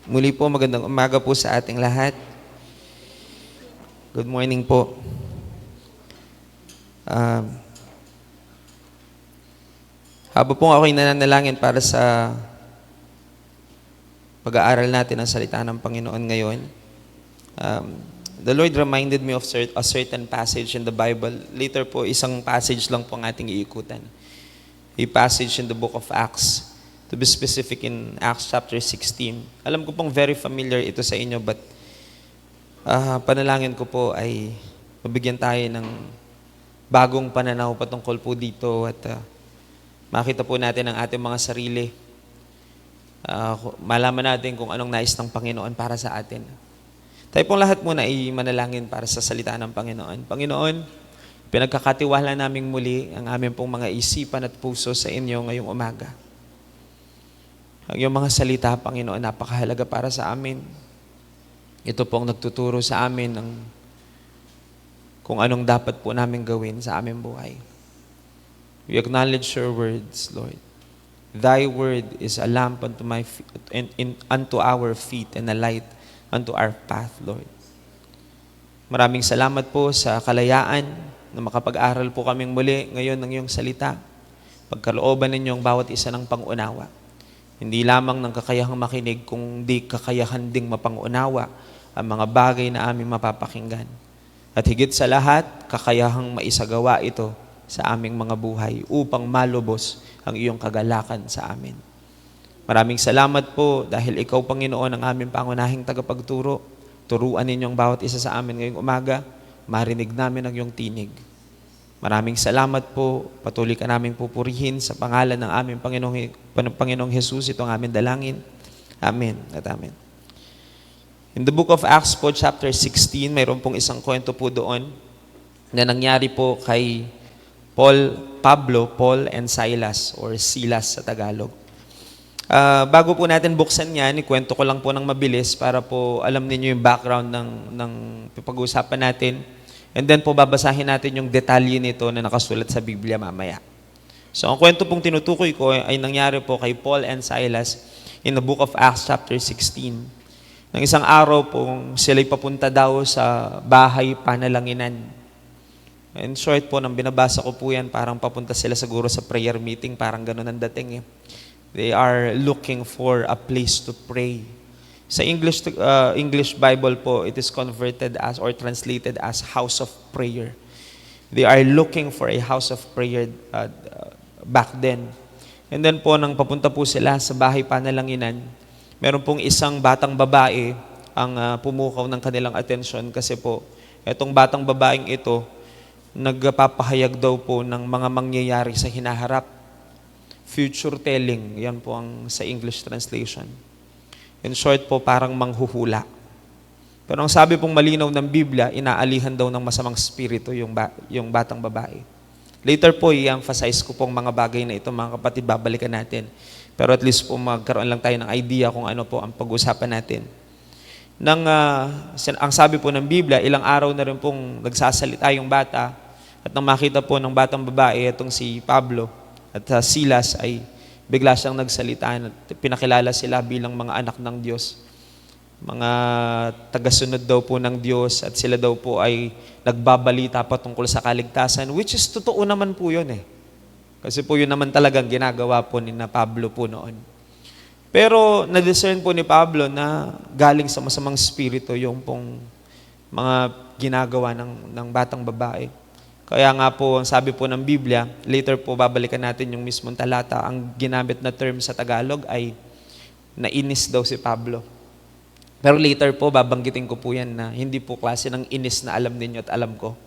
Muli po, magandang umaga po sa ating lahat. Good morning po. Habang po ako'y nananalangin para sa pag-aaral natin ng salita ng Panginoon ngayon, the Lord reminded me of a certain passage in the Bible. Later po, isang passage lang po ang ating iikutan. A passage in the book of Acts. To be specific, in Acts chapter 16. Alam ko pong very familiar ito sa inyo, but panalangin ko po ay mabigyan tayo ng bagong pananaw patungkol po dito at makita po natin ang ating mga sarili. Malaman natin kung anong nais ng Panginoon para sa atin. Tayo pong lahat muna ay manalangin para sa salita ng Panginoon. Panginoon, pinagkakatiwala naming muli ang aming pong mga isipan at puso sa inyo ngayong umaga. Ang iyong mga salita, Panginoon, napakahalaga para sa amin. Ito pong nagtuturo sa amin ng kung anong dapat po namin gawin sa aming buhay. We acknowledge your words, Lord. Thy word is a lamp unto my feet, unto our feet and a light unto our path, Lord. Maraming salamat po sa kalayaan na makapag-aral po kaming muli ngayon ng iyong salita. Pagkalooban ninyong bawat isa ng pangunawa. Hindi lamang ng kakayahang makinig, kundi kakayahan ding mapangunawa ang mga bagay na aming mapapakinggan. At higit sa lahat, kakayahang maisagawa ito sa aming mga buhay upang malubos ang iyong kagalakan sa amin. Maraming salamat po dahil ikaw, Panginoon, ang aming pangunahing tagapagturo. Turuan ninyong bawat isa sa amin ngayong umaga, marinig namin ang iyong tinig. Maraming salamat po. Patuloy ka naming pupurihin sa pangalan ng aming Panginoong Jesus. Ito ang aming dalangin. Amen at amen. In the book of Acts po, chapter 16, mayroon pong isang kwento po doon na nangyari po kay Paul and Silas, or Silas sa Tagalog. Bago po natin buksan yan, ikwento ko lang po ng mabilis para po alam ninyo yung background ng pag-uusapan natin. And then po babasahin natin yung detalye nito na nakasulat sa Biblia mamaya. So ang kwento pong tinutukoy ko ay nangyari po kay Paul and Silas in the book of Acts chapter 16. Nang isang araw po sila'y papunta daw sa bahay panalanginan. In short po, nang binabasa ko po yan, parang papunta sila siguro sa prayer meeting, parang ganun ang dating eh. They are looking for a place to pray. Sa English Bible po, it is converted as or translated as house of prayer. They are looking for a house of prayer back then. And then po, nang papunta po sila sa bahay panalanginan, meron pong isang batang babae ang pumukaw ng kanilang atensyon kasi po, itong batang babaeng ito, nagpapahayag daw po ng mga mangyayari sa hinaharap. Future telling, yan po ang sa English translation. In short po, parang manghuhula. Pero ang sabi pong malinaw ng Biblia, inaalihan daw ng masamang spirito yung batang babae. Later po, i-emphasize ko pong mga bagay na ito, mga kapatid, babalikan natin. Pero at least po magkaroon lang tayo ng idea kung ano po ang pag-usapan natin. Ang sabi po ng Biblia, ilang araw na rin pong nagsasalita yung bata at nang makita po ng batang babae, itong si Pablo at Silas ay bigla siyang nagsalita at pinakilala sila bilang mga anak ng Diyos. Mga tagasunod daw po ng Diyos at sila daw po ay nagbabalita patungkol sa kaligtasan, which is totoo naman po yun eh. Kasi po yun naman talagang ginagawa po ni na Pablo po noon. Pero na-discern po ni Pablo na galing sa masamang spirito yung pong mga ginagawa ng batang babae. Kaya nga po, ang sabi po ng Biblia, later po babalikan natin yung mismong talata, ang ginamit na term sa Tagalog ay nainis daw si Pablo. Pero later po, babanggitin ko po yan na hindi po klase ng inis na alam ninyo at alam ko.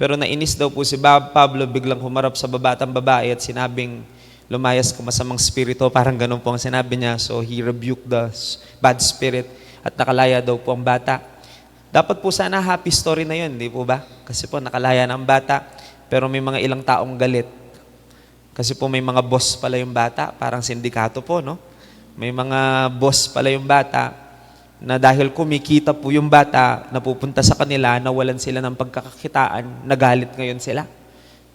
Pero nainis daw po si Pablo, biglang humarap sa batang babae at sinabing, lumayas ka masamang spirito, parang ganun po ang sinabi niya. So he rebuked the bad spirit at nakalaya daw po ang bata. Dapat po sana happy story na yun, di po ba? Kasi po nakalaya ng bata, pero may mga ilang taong galit. Kasi po may mga boss pala yung bata, parang sindikato po, no? May mga boss pala yung bata na dahil kumikita po yung bata, napupunta sa kanila, nawalan sila ng pagkakakitaan, nagalit ngayon sila.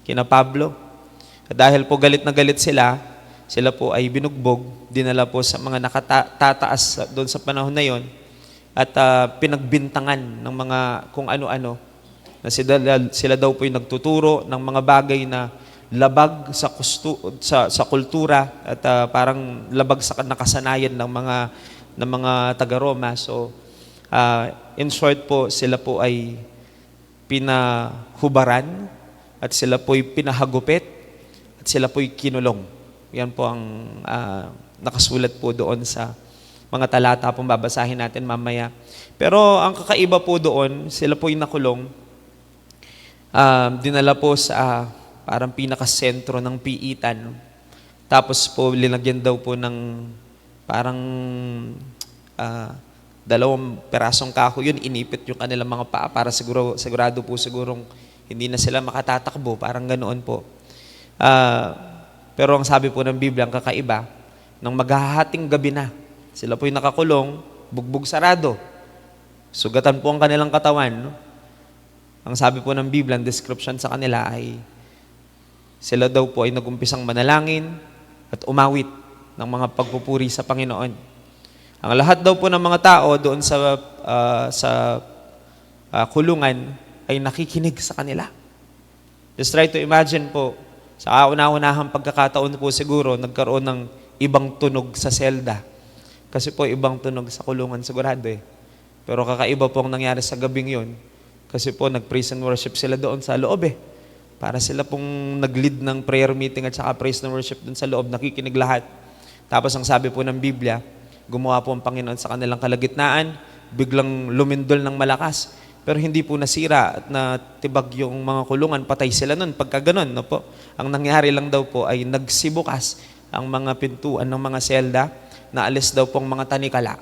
Kina Pablo. At dahil po galit na galit sila, sila po ay binugbog, dinala po sa mga nakatataas doon sa panahon na yon at pinagbintangan ng mga kung ano-ano na sila daw po yung nagtuturo ng mga bagay na labag sa kultura at parang labag sa nakasanayan ng mga taga-Roma. So in short po, sila po ay pinahubaran at sila po ay pinahagupit at sila po ay kinulong. Yan po ang nakasulat po doon sa mga talata pong babasahin natin mamaya. Pero ang kakaiba po doon, sila po ay nakulong, dinala po sa parang pinakasentro ng piitan. Tapos po, linagyan daw po ng parang 2 perasong kahoy yun, inipit yung kanilang mga paa para sigurado po sigurong hindi na sila makatatakbo, parang ganoon po. Pero ang sabi po ng Biblia, ang kakaiba, nang maghahating gabi na, sila po'y nakakulong, bugbog sarado. Sugatan po ang kanilang katawan. No? Ang sabi po ng Biblia, ang description sa kanila ay, sila daw po ay nagumpisang manalangin at umawit ng mga pagpupuri sa Panginoon. Ang lahat daw po ng mga tao doon sa kulungan ay nakikinig sa kanila. Just try to imagine po, sa kauna-unahang pagkakataon po siguro, nagkaroon ng ibang tunog sa selda. Kasi po ibang tunog sa kulungan sigurado eh. Pero kakaiba po ang nangyari sa gabing yun. Kasi po nag-praise and worship sila doon sa loob eh. Para sila pong nag-lead ng prayer meeting at saka praise and worship doon sa loob, nakikinig lahat. Tapos ang sabi po ng Biblia, gumawa po ang Panginoon sa kanilang kalagitnaan, biglang lumindol ng malakas. Pero hindi po nasira at natibag yung mga kulungan, patay sila nun. Pagka ganun, no po, ang nangyari lang daw po ay nagsibukas ang mga pintuan ng mga selda, naalis daw pong mga tanikala.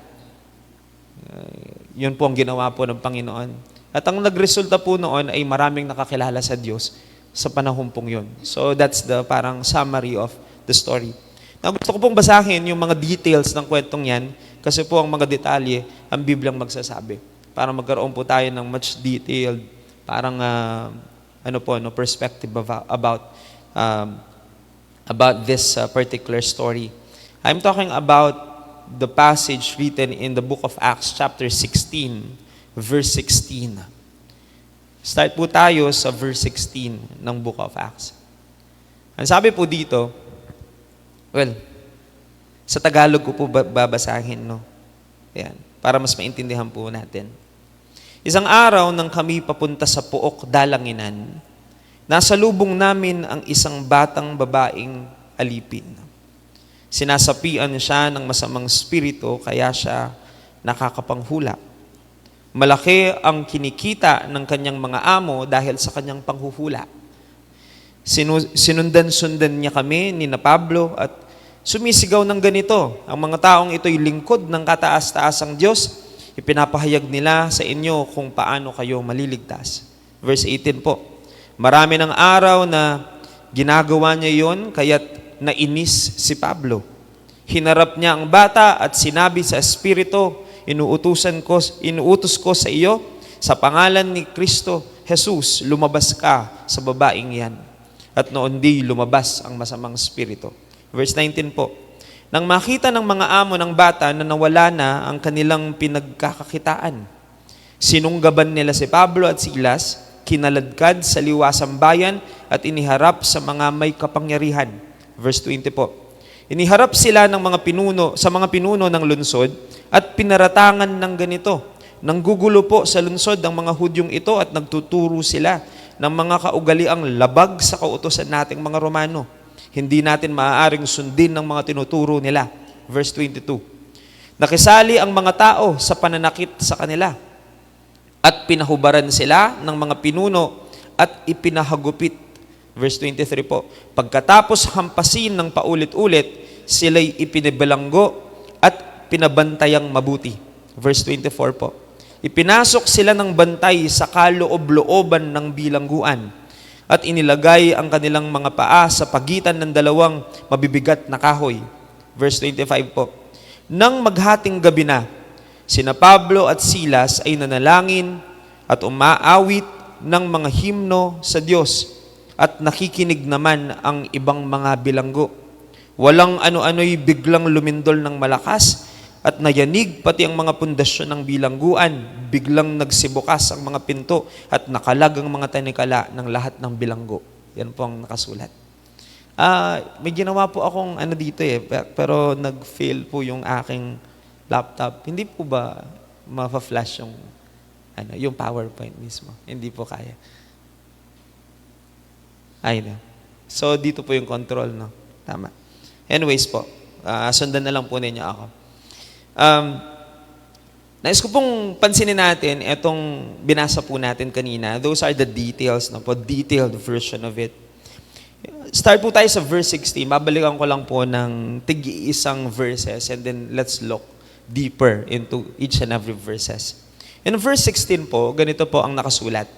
Yun po ang ginawa po ng Panginoon. At ang nagresulta po noon ay maraming nakakilala sa Diyos sa panahon pong yun. So that's the parang summary of the story. Now, gusto ko pong basahin yung mga details ng kwentong yan kasi po ang mga detalye ang Biblyang magsasabi. Para magkaroon po tayo ng much detailed, parang perspective about this particular story. I'm talking about the passage written in the book of Acts chapter 16, verse 16. Start po tayo sa verse 16 ng book of Acts. Ang sabi po dito, sa Tagalog ko po babasahin, no? Ayan, para mas maintindihan po natin. Isang araw nang kami papunta sa Pook Dalanginan, nasa lubong namin ang isang batang babaeng alipin. Sinasapian siya ng masamang spirito kaya siya nakakapanghula. Malaki ang kinikita ng kanyang mga amo dahil sa kanyang panghuhula. Sinundan-sundan niya kami ni na Pablo at sumisigaw ng ganito, ang mga taong ito'y lingkod ng kataas-taasang Diyos, ipinapahayag nila sa inyo kung paano kayo maliligtas. Verse 18 po, marami ng araw na ginagawa niya yon, kaya't nainis si Pablo. Hinarap niya ang bata at sinabi sa espiritu, inuutos ko sa iyo, sa pangalan ni Kristo Jesus, lumabas ka sa babaeng yan. At noon di lumabas ang masamang espiritu. Verse 19 po, nang makita ng mga amo ng bata na nawala na ang kanilang pinagkakakitaan, sinunggaban nila si Pablo at Silas, kinaladkad sa liwasang bayan at iniharap sa mga may kapangyarihan. Verse 20 po, iniharap sila ng mga pinuno ng lungsod at pinaratangan ng ganito, nanggugulo po sa lungsod ang mga Hudyong ito at nagtuturo sila ng mga kaugaliang labag sa kautusan nating mga Romano. Hindi natin maaaring sundin ng mga tinuturo nila. Verse 22. Nakisali ang mga tao sa pananakit sa kanila at pinahubaran sila ng mga pinuno at ipinahagupit. Verse 23 po. Pagkatapos hampasin ng paulit-ulit, sila'y ipinibalanggo at pinabantayang mabuti. Verse 24 po. Ipinasok sila ng bantay sa kaloob-looban ng bilangguan at inilagay ang kanilang mga paa sa pagitan ng dalawang mabibigat na kahoy. Verse 25 po. Nang maghating gabi na, sina Pablo at Silas ay nanalangin at umaawit ng mga himno sa Diyos at nakikinig naman ang ibang mga bilanggo. Walang ano-ano'y biglang lumindol ng malakas at nayanig pati ang mga pundasyon ng bilangguan. Biglang nagsibukas ang mga pinto at nakalag ang mga tanikala ng lahat ng bilanggo. Yan po ang nakasulat. May ginawa po akong dito pero nag-fail po yung aking laptop. Hindi po ba ma-flash yung PowerPoint mismo? Hindi po kaya. So, dito po yung control, no? Tama. Anyways po, sundan na lang po ninyo ako. Nais ko pong pansinin natin itong binasa po natin kanina. Those are the details, no? Po, detailed version of it. Start po tayo sa verse 16. Babalikan ko lang po ng tig-isang verses and then let's look deeper into each and every verses. In verse 16 po, ganito po ang nakasulat.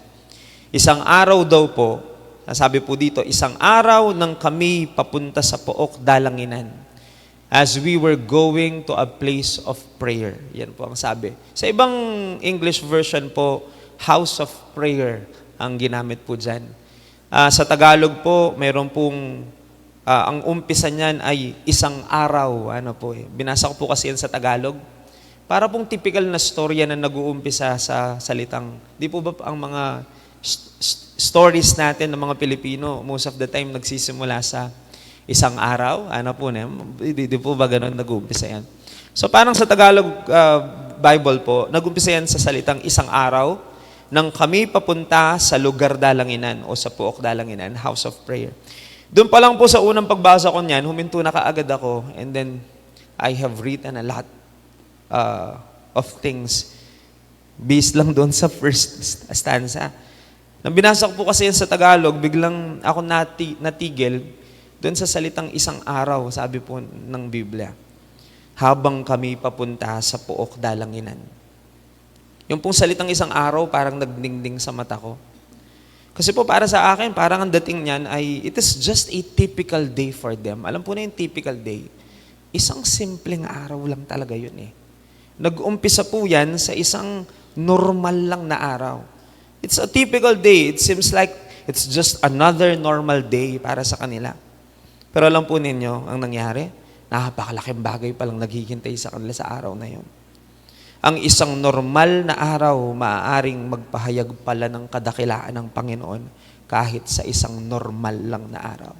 Isang araw daw po, sabi po dito, isang araw nang kami papunta sa Pook Dalanginan as we were going to a place of prayer. Yan po ang sabi. Sa ibang English version po, house of prayer ang ginamit po dyan. Sa Tagalog po, mayroon pong, ang umpisa niyan ay isang araw. Binasa ko po kasi yan sa Tagalog. Para pong typical na storya na nag-uumpisa sa salitang, di po ba ang mga stories natin ng mga Pilipino, most of the time nagsisimula sa isang araw. Di po ba ganun nag-uumpisa yan? So parang sa Tagalog Bible po, nag-uumpisa yan sa salitang isang araw nang kami papunta sa lugar Dalanginan o sa Pook Dalanginan, house of prayer. Doon pa lang po sa unang pagbasa ko niyan, huminto na kaagad ako and then I have written a lot of things based lang doon sa first stanza. Nang binasa ko po kasi yan sa Tagalog, biglang ako natigil doon sa salitang isang araw, sabi po ng Biblia, habang kami papunta sa Pook Dalanginan. Yung pong salitang isang araw, parang nagdingding sa mata ko. Kasi po para sa akin, parang ang dating niyan ay, it is just a typical day for them. Alam po na yung typical day. Isang simpleng araw lang talaga yun eh. Nag-umpisa po yan sa isang normal lang na araw. It's a typical day. It seems like it's just another normal day para sa kanila. Pero alam po ninyo, ang nangyari, napakalaking bagay palang naghihintay sa kanila sa araw na yun. Ang isang normal na araw, maaaring magpahayag pala ng kadakilaan ng Panginoon kahit sa isang normal lang na araw.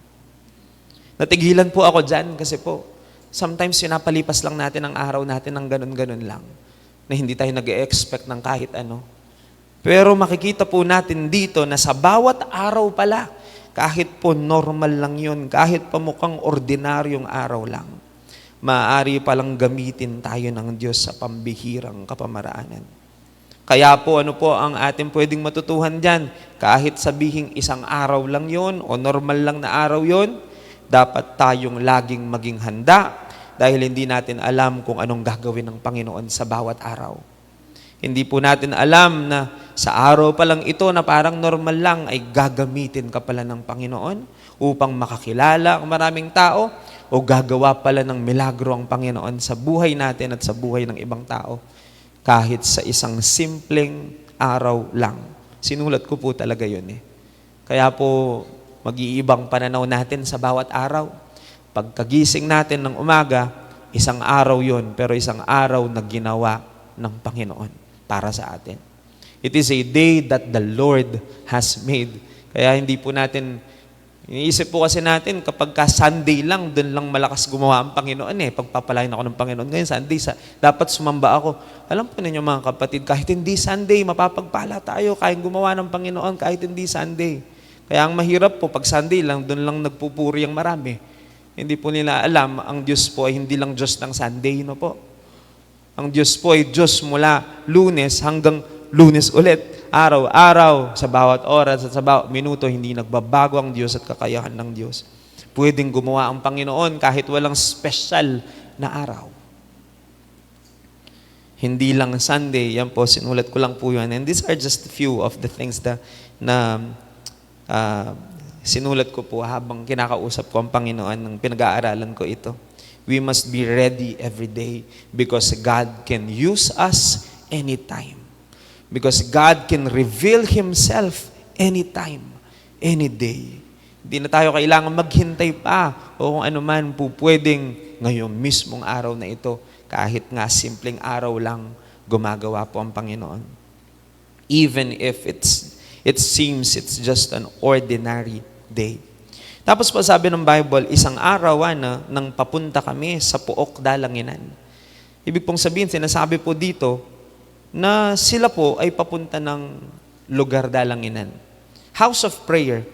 Natigilan po ako dyan kasi po, sometimes sinapalipas lang natin ang araw natin ng ganun-ganun lang na hindi tayo nag-e-expect ng kahit ano. Pero makikita po natin dito na sa bawat araw pala, kahit po normal lang yun, kahit pa mukhang ordinaryong araw lang, maaari palang gamitin tayo ng Diyos sa pambihirang kapamaraanan. Kaya po ano po ang ating pwedeng matutuhan dyan? Kahit sabihing isang araw lang yon o normal lang na araw yon, dapat tayong laging maging handa dahil hindi natin alam kung anong gagawin ng Panginoon sa bawat araw. Hindi po natin alam na sa araw pa lang ito na parang normal lang ay gagamitin ka pala ng Panginoon upang makakilala ang maraming tao o gagawa pala ng milagro ang Panginoon sa buhay natin at sa buhay ng ibang tao kahit sa isang simpleng araw lang. Sinulat ko po talaga yun eh. Kaya po mag-iibang pananaw natin sa bawat araw. Pagkagising natin ng umaga, isang araw yun, pero isang araw na ginawa ng Panginoon para sa atin. It is a day that the Lord has made. Kaya hindi po natin, iniisip po kasi natin, kapag ka Sunday lang, dun lang malakas gumawa ang Panginoon eh. Pagpapalain ako ng Panginoon. Ngayon Sunday, dapat sumamba ako. Alam po ninyo mga kapatid, kahit hindi Sunday, mapapagpala tayo. Kayang gumawa ng Panginoon kahit hindi Sunday. Kaya ang mahirap po, pag Sunday lang, dun lang nagpupuri ang marami. Hindi po nila alam, ang Diyos po ay hindi lang Diyos ng Sunday, no po. Ang Diyos po ay Diyos mula Lunes hanggang Lunes ulit. Araw-araw, sa bawat oras at sa bawat minuto, hindi nagbabago ang Diyos at kakayahan ng Diyos. Pwedeng gumawa ang Panginoon kahit walang special na araw. Hindi lang Sunday, yan po, sinulat ko lang po yun. And these are just a few of the things na sinulat ko po habang kinakausap ko ang Panginoon nang pinag-aaralan ko ito. We must be ready every day because God can use us anytime. Because God can reveal Himself anytime, any day. Hindi na tayo kailangan maghintay pa o kung ano man po pwedeng ngayong mismong araw na ito, kahit nga simpleng araw lang, gumagawa po ang Panginoon. Even if it seems it's just an ordinary day. Tapos po sabi ng Bible, isang araw nang papunta kami sa Puok Dalanginan. Ibig pong sabihin, sinasabi po dito na sila po ay papunta ng lugar dalanginan. House of prayer.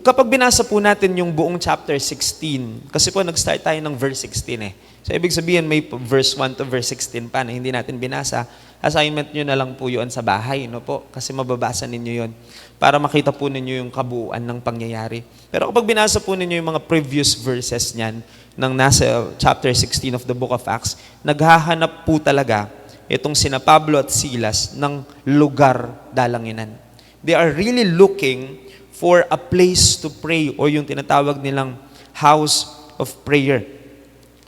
Kapag binasa po natin yung buong chapter 16, kasi po nag-start tayo ng verse 16 eh. So ibig sabihin may verse 1 to verse 16 pa na hindi natin binasa. Assignment nyo na lang po yun sa bahay, no po? Kasi mababasa ninyo yun para makita po ninyo yung kabuuan ng pangyayari. Pero kapag binasa po ninyo yung mga previous verses niyan, ng nasa chapter 16 of the book of Acts, naghahanap po talaga itong sina Pablo at Silas ng lugar dalanginan. They are really looking for a place to pray o yung tinatawag nilang house of prayer.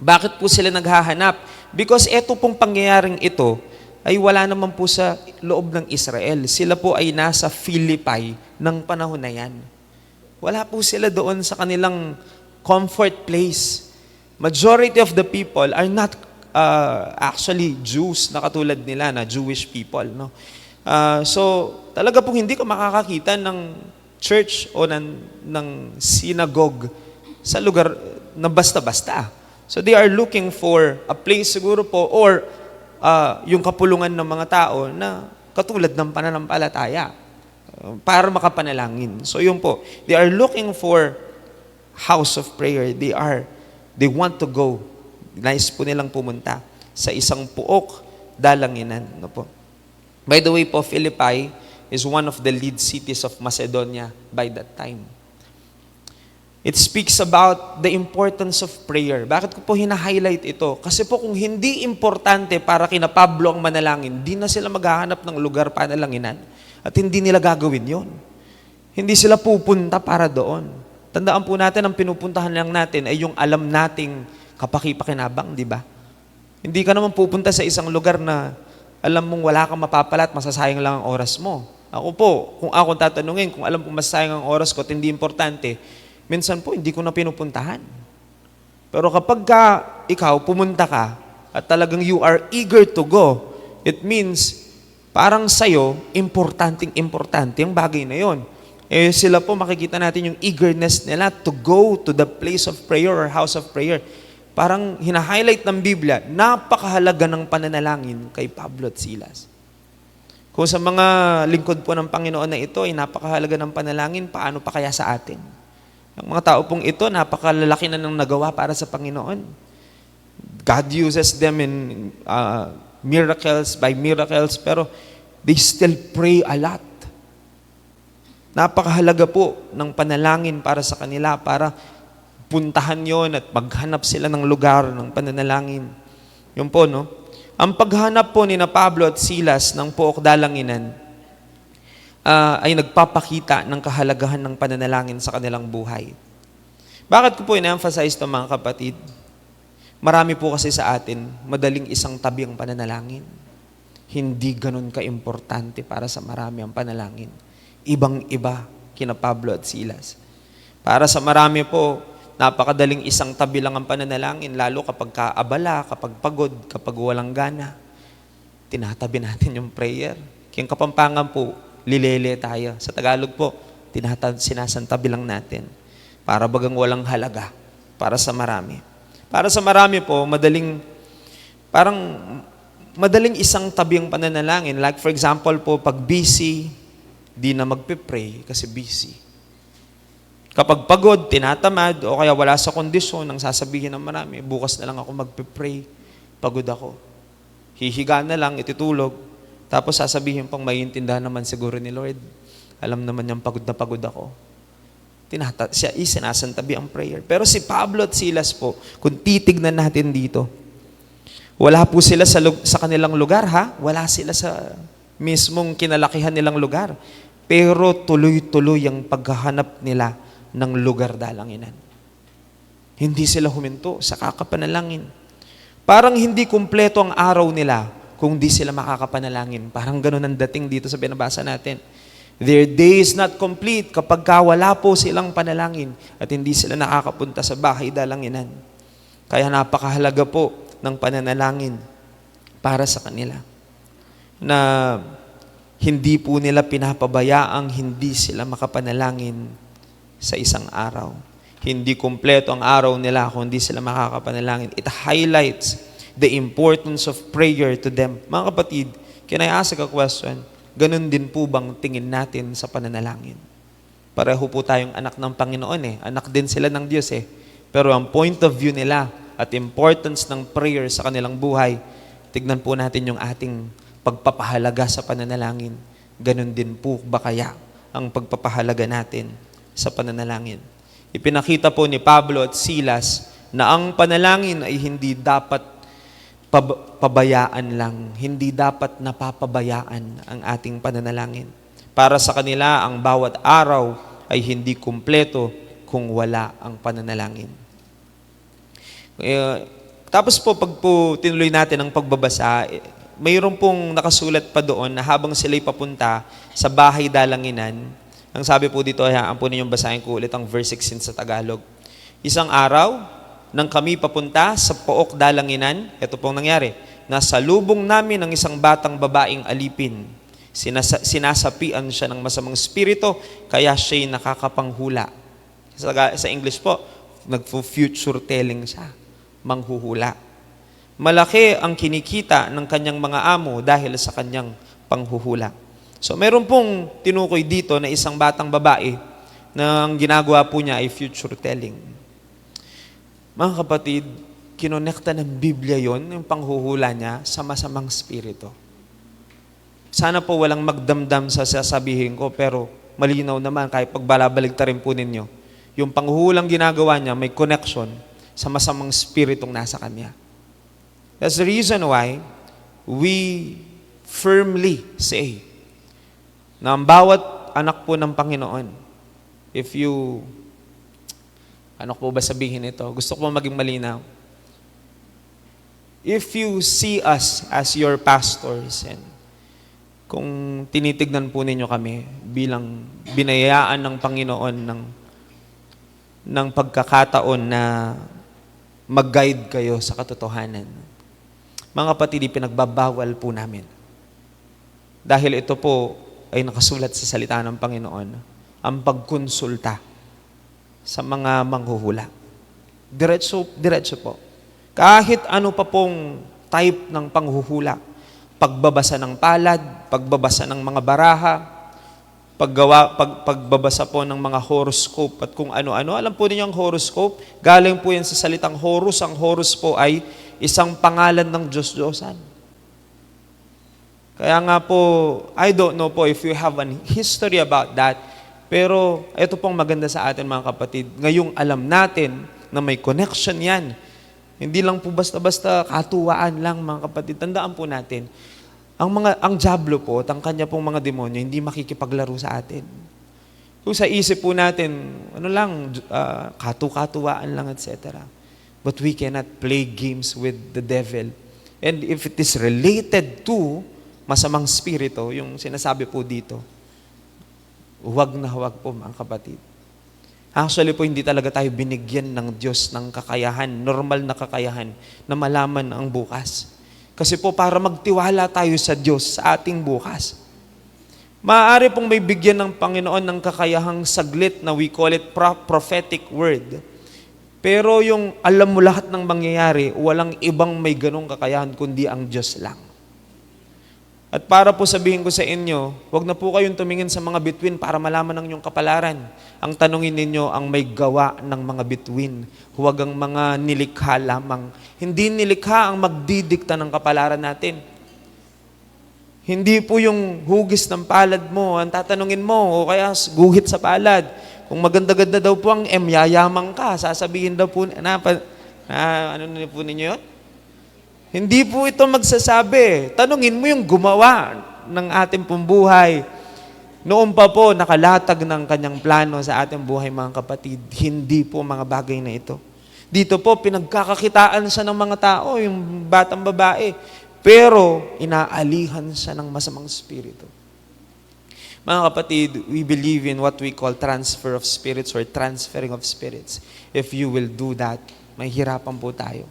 Bakit po sila naghahanap? Because eto pong pangyayaring ito ay wala naman po sa loob ng Israel. Sila po ay nasa Philippi ng panahon na yan. Wala po sila doon sa kanilang comfort place. Majority of the people are not actually Jews na katulad nila na Jewish people. No? So talaga pong hindi ka makakakita ng church o ng synagogue sa lugar na basta-basta. So they are looking for a place siguro po or yung kapulungan ng mga tao na katulad ng pananampalataya para makapanalangin. So yun po, they are looking for house of prayer. They want to go. Nice po nilang pumunta sa isang puok dalanginan. No po. By the way po, Philippi is one of the lead cities of Macedonia by that time. It speaks about the importance of prayer. Bakit ko po hina-highlight ito? Kasi po kung hindi importante para kina Pablo ang manalangin, di na sila maghahanap ng lugar panalanginan at hindi nila gagawin yon. Hindi sila pupunta para doon. Tandaan po natin, ang pinupuntahan lang natin ay yung alam nating kapaki-pakinabang, di ba? Hindi ka naman pupunta sa isang lugar na alam mong wala kang mapapala at masasayang lang ang oras mo. Ako po, kung ako tatanungin, kung alam kong masasayang ang oras ko at hindi importante, minsan po hindi ko na pinupuntahan. Pero kapag ikaw pumunta ka at talagang you are eager to go, it means parang sa'yo, importante ang bagay na yon. Eh sila po, makikita natin yung eagerness nila to go to the place of prayer or house of prayer. Parang hina-highlight ng Biblia, napakahalaga ng pananalangin kay Pablo at Silas. Kung sa mga lingkod po ng Panginoon na ito ay napakahalaga ng panalangin, paano pa kaya sa atin? Ang mga tao pong ito, napakalalaki na ng nagawa para sa Panginoon. God uses them in miracles, pero they still pray a lot. Napakahalaga po ng panalangin para sa kanila, para puntahan yon at maghanap sila ng lugar ng pananalangin. Yun po, no? Ang paghanap po ni na Pablo at Silas ng Puok Dalanginan ay nagpapakita ng kahalagahan ng pananalangin sa kanilang buhay. Bakit ko po ina-emphasize ito, mga kapatid? Marami po kasi sa atin, madaling isang tabi ang pananalangin. Hindi ganun ka-importante para sa marami ang panalangin. Ibang-iba kina Pablo at Silas. Para sa marami po, napakadaling isang tabi lang ang pananalangin, lalo kapag kaabala, kapag pagod, kapag walang gana. Tinatabi natin yung prayer. Kaya Kapampangan po, lilele tayo. Sa Tagalog po, sinasantabi lang natin. Para bagang walang halaga para sa marami. Para sa marami po, madaling isang tabi ang pananalangin. Like for example po, pag busy, di na magpe-pray kasi busy. Kapag pagod, tinatamad, o kaya wala sa kondisyon, ang sasabihin ng marami, bukas na lang ako magpe-pray, pagod ako. Hihiga na lang, itutulog, tapos sasabihin pang maiintindihan naman siguro ni Lord, alam naman niyang pagod na pagod ako. Siya sinasantabi ang prayer. Pero si Pablo at Silas po, kung titignan natin dito, wala po sila sa kanilang lugar, ha? Wala sila sa mismong kinalakihan nilang lugar. Pero tuloy-tuloy ang paghahanap nila ng lugar dalanginan. Hindi sila huminto sa kakapanalangin. Parang hindi kumpleto ang araw nila kung di sila makakapanalangin. Parang ganun ang dating dito sa binabasa natin. Their day is not complete kapag wala po silang panalangin at hindi sila nakakapunta sa bahay dalanginan. Kaya napakahalaga po ng pananalangin para sa kanila. Na hindi po nila pinapabayaang hindi sila makapanalangin sa isang araw. Hindi kumpleto ang araw nila kung hindi sila makakapanalangin. It highlights the importance of prayer to them. Mga kapatid, can I ask a question? Ganun din po bang tingin natin sa pananalangin? Pareho po tayong anak ng Panginoon eh. Anak din sila ng Diyos eh. Pero ang point of view nila at importance ng prayer sa kanilang buhay, tignan po natin yung ating pagpapahalaga sa pananalangin. Ganun din po ba kaya ang pagpapahalaga natin sa pananalangin? Ipinakita po ni Pablo at Silas na ang panalangin ay hindi dapat pabayaan lang. Hindi dapat napapabayaan ang ating pananalangin. Para sa kanila, ang bawat araw ay hindi kumpleto kung wala ang pananalangin. Tapos po, pag po tinuloy natin ang pagbabasa, mayroon pong nakasulat pa doon na habang sila'y papunta sa bahay dalanginan, ang sabi po dito, hayaan po ninyong basahin ko ulit ang verse 16 sa Tagalog. Isang araw, nang kami papunta sa pook dalanginan, ito pong nangyari, nasa lubong namin ng isang batang babaeng alipin. Sinasapian siya ng masamang spirito, kaya siya'y nakakapanghula. Sa English po, nagpo-future telling siya, manghuhula. Malaki ang kinikita ng kanyang mga amo dahil sa kanyang panghuhula. So meron pong tinukoy dito na isang batang babae na ang ginagawa po niya ay future telling. Mga kapatid, kinonekta ng Biblia yon, yung panghuhula niya sa masamang spirito. Sana po walang magdamdam sa sasabihin ko, pero malinaw naman kahit pagbalabaligtarin po ninyo. Yung panghuhulang ginagawa niya may connection sa masamang spiritong nasa kanya. That's the reason why we firmly say na ang bawat anak po ng Panginoon, if you ano po ba sabihin ito? Gusto ko maging malinaw. If you see us as your pastors, and kung tinitignan po ninyo kami bilang binayaan ng Panginoon ng pagkakataon na mag-guide kayo sa katotohanan, mga kapatid, pinagbabawal po namin. Dahil ito po ay nakasulat sa salita ng Panginoon, ang pagkonsulta sa mga manghuhula. Diretso po. Kahit ano pa pong type ng panghuhula, pagbabasa ng palad, pagbabasa ng mga baraha, pagbabasa po ng mga horoscope at kung ano-ano. Alam po ninyo ang horoscope? Galing po yan sa salitang horus. Ang horus po ay isang pangalan ng Diyos-Diyosan. Kaya nga po, I don't know po if you have a history about that, pero ito pong maganda sa atin mga kapatid. Ngayong alam natin na may connection yan. Hindi lang po basta-basta katuwaan lang mga kapatid. Tandaan po natin, ang diablo po at ang kanya pong mga demonyo hindi makikipaglaro sa atin. Kung sa isip po natin, katu-katuwaan lang, etc. But we cannot play games with the devil. And if it is related to masamang spirito, yung sinasabi po dito, huwag na huwag po mga kapatid. Actually po, hindi talaga tayo binigyan ng Diyos ng kakayahan, normal na kakayahan, na malaman ang bukas. Kasi po para magtiwala tayo sa Diyos sa ating bukas. Maaari pong may bigyan ng Panginoon ng kakayahang saglit na we call it prophetic word. Pero yung alam mo lahat ng mangyayari, walang ibang may ganong kakayahan kundi ang Diyos lang. At para po sabihin ko sa inyo, huwag na po kayong tumingin sa mga bituin para malaman ang inyong kapalaran. Ang tanungin ninyo ang may gawa ng mga bituin. Huwag ang mga nilikha lamang. Hindi nilikha ang magdidikta ng kapalaran natin. Hindi po yung hugis ng palad mo, ang tatanungin mo, o kaya guhit sa palad. Kung maganda-ganda daw po ang yayamang ka, sasabihin daw po, ano na po ninyo yun? Hindi po ito magsasabi. Tanungin mo yung gumawa ng ating pong buhay. Noon pa po, nakalatag ng kanyang plano sa ating buhay, mga kapatid. Hindi po mga bagay na ito. Dito po, pinagkakakitaan siya ng mga tao, yung batang babae. Pero, inaalihan siya ng masamang spirito. Mga kapatid, we believe in what we call transfer of spirits or transferring of spirits. If you will do that, mahihirapan po tayo.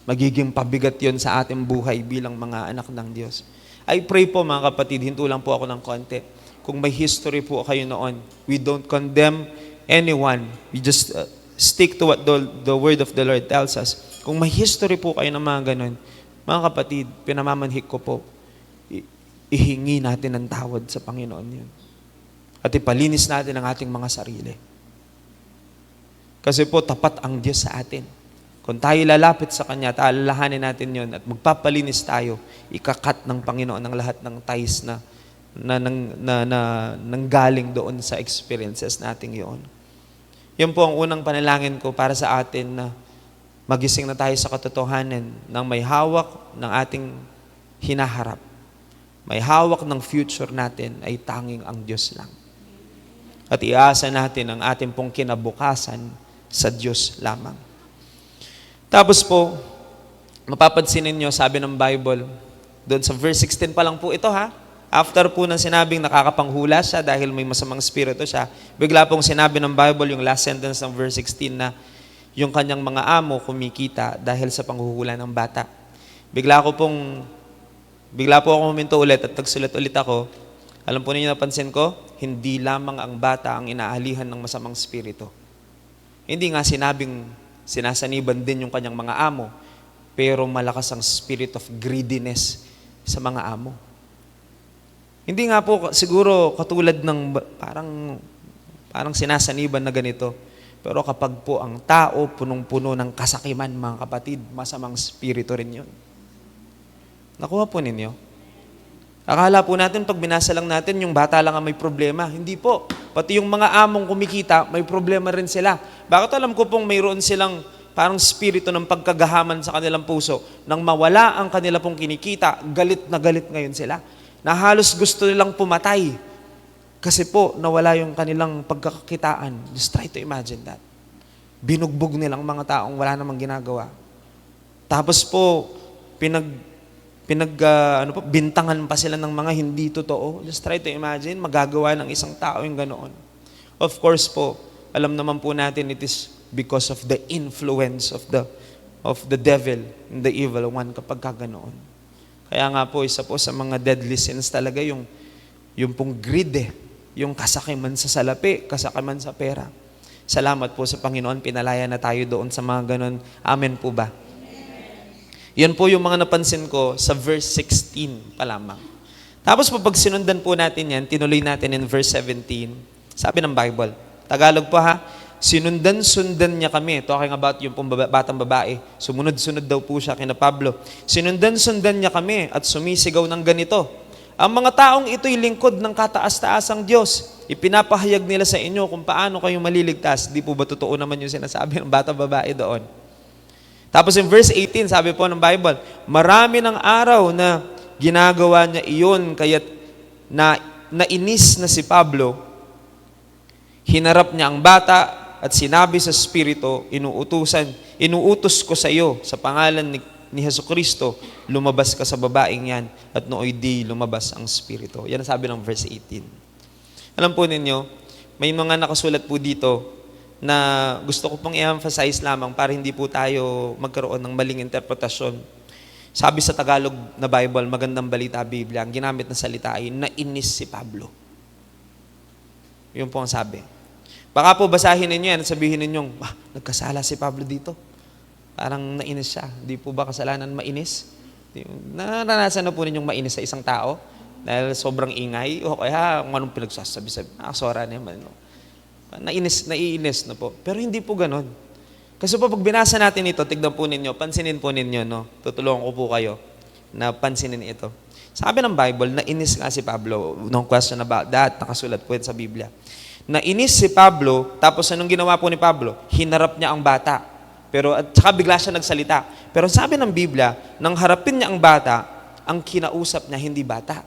Magiging pabigat yon sa ating buhay bilang mga anak ng Diyos. I pray po mga kapatid, hinto lang po ako ng konti. Kung may history po kayo noon, we don't condemn anyone. We just stick to what the word of the Lord tells us. Kung may history po kayo ng mga ganun, mga kapatid, pinamamanhik ko po, ihingi natin ng tawad sa Panginoon yun. At ipalinis natin ang ating mga sarili. Kasi po, tapat ang Diyos sa atin. Kung tayo lalapit sa Kanya, alalahanin natin yun at magpapalinis tayo, ikakat ng Panginoon ang lahat ng ties na nanggaling doon sa experiences nating yun. Yan po ang unang panalangin ko para sa atin na magising na tayo sa katotohanan ng may hawak ng ating hinaharap. May hawak ng future natin ay tanging ang Diyos lang. At iasa natin ang ating pong kinabukasan sa Diyos lamang. Tapos po, mapapansin ninyo, sabi ng Bible, doon sa verse 16 pa lang po ito ha, after po ng sinabing nakakapanghula siya dahil may masamang spirito siya, bigla pong sinabi ng Bible, yung last sentence ng verse 16 na yung kanyang mga amo kumikita dahil sa panghuhula ng bata. Bigla po ako huminto ulit at nagsulat ulit ako. Alam po ninyo, napansin ko, hindi lamang ang bata ang inaalihan ng masamang spirito. Hindi nga sinasaniban din yung kanyang mga amo, pero malakas ang spirit of greediness sa mga amo. Hindi nga po siguro katulad ng parang sinasaniban na ganito, pero kapag po ang tao punong-puno ng kasakiman, mga kapatid, masamang spirito rin yun. Nakuha po ninyo? Akala po natin, pag binasa lang natin, yung bata lang ang may problema. Hindi po. Pati yung mga among kumikita, may problema rin sila. Bakit alam ko pong mayroon silang parang spirito ng pagkagahaman sa kanilang puso. Nang mawala ang kanila pong kinikita, galit na galit ngayon sila. Na halos gusto nilang pumatay. Kasi po, nawala yung kanilang pagkakakitaan. Just try to imagine that. Binugbog nilang mga taong wala namang ginagawa. Tapos po, bintangan pa sila ng mga hindi totoo. Just try to imagine, magagawa ng isang tao yung ganoon. Of course po, alam naman po natin it is because of the influence of the devil and the evil one kapag kaganoon. Kaya nga po, isa po sa mga deadly sins talaga yung pong greed yung kasakiman sa salapi, kasakiman sa pera. Salamat po sa Panginoon, pinalaya na tayo doon sa mga ganon. Amen po ba? Yan po yung mga napansin ko sa verse 16 pa lamang. Tapos pag sinundan po natin yan, tinuloy natin in verse 17, sabi ng Bible, Tagalog po ha, sinundan-sundan niya kami. Talking about yung batang babae. Sumunod-sunod daw po siya kina Pablo. Sinundan-sundan niya kami at sumisigaw ng ganito. Ang mga taong ito'y lingkod ng kataas-taasang Diyos. Ipinapahayag nila sa inyo kung paano kayo maliligtas. Di po ba totoo naman yung sinasabi ng batang babae doon? Tapos in verse 18, sabi po ng Bible, marami ng araw na ginagawa niya iyon, kaya't nainis na si Pablo, hinarap niya ang bata at sinabi sa Espiritu, inuutos ko sa iyo sa pangalan ni Jesucristo, lumabas ka sa babaeng yan at nooy di lumabas ang Espiritu. Yan ang sabi ng verse 18. Alam po ninyo, may mga nakasulat po dito na gusto ko pong i-emphasize lamang para hindi po tayo magkaroon ng maling interpretasyon. Sabi sa Tagalog na Bible, Magandang Balita Biblia, ang ginamit na salita ay nainis si Pablo. Yun po ang sabi. Baka po basahin ninyo yan at sabihin ninyong, nagkasala si Pablo dito. Parang nainis siya. Di po ba kasalanan mainis? Naranasan na po ninyong mainis sa isang tao dahil sobrang ingay o kaya kung anong pinagsasabi, sora naman. No? Naiinis na po. Pero hindi po ganon. Kasi po pag binasa natin ito, tignan po ninyo, pansinin po ninyo, no? Tutulungan ko po kayo na pansinin ito. Sabi ng Bible, nainis nga si Pablo. No question about that, nakasulat po yun sa Biblia. Nainis si Pablo, tapos anong ginawa po ni Pablo? Hinarap niya ang bata. At saka bigla siya nagsalita. Pero sabi ng Biblia, nang harapin niya ang bata, ang kinausap niya hindi bata.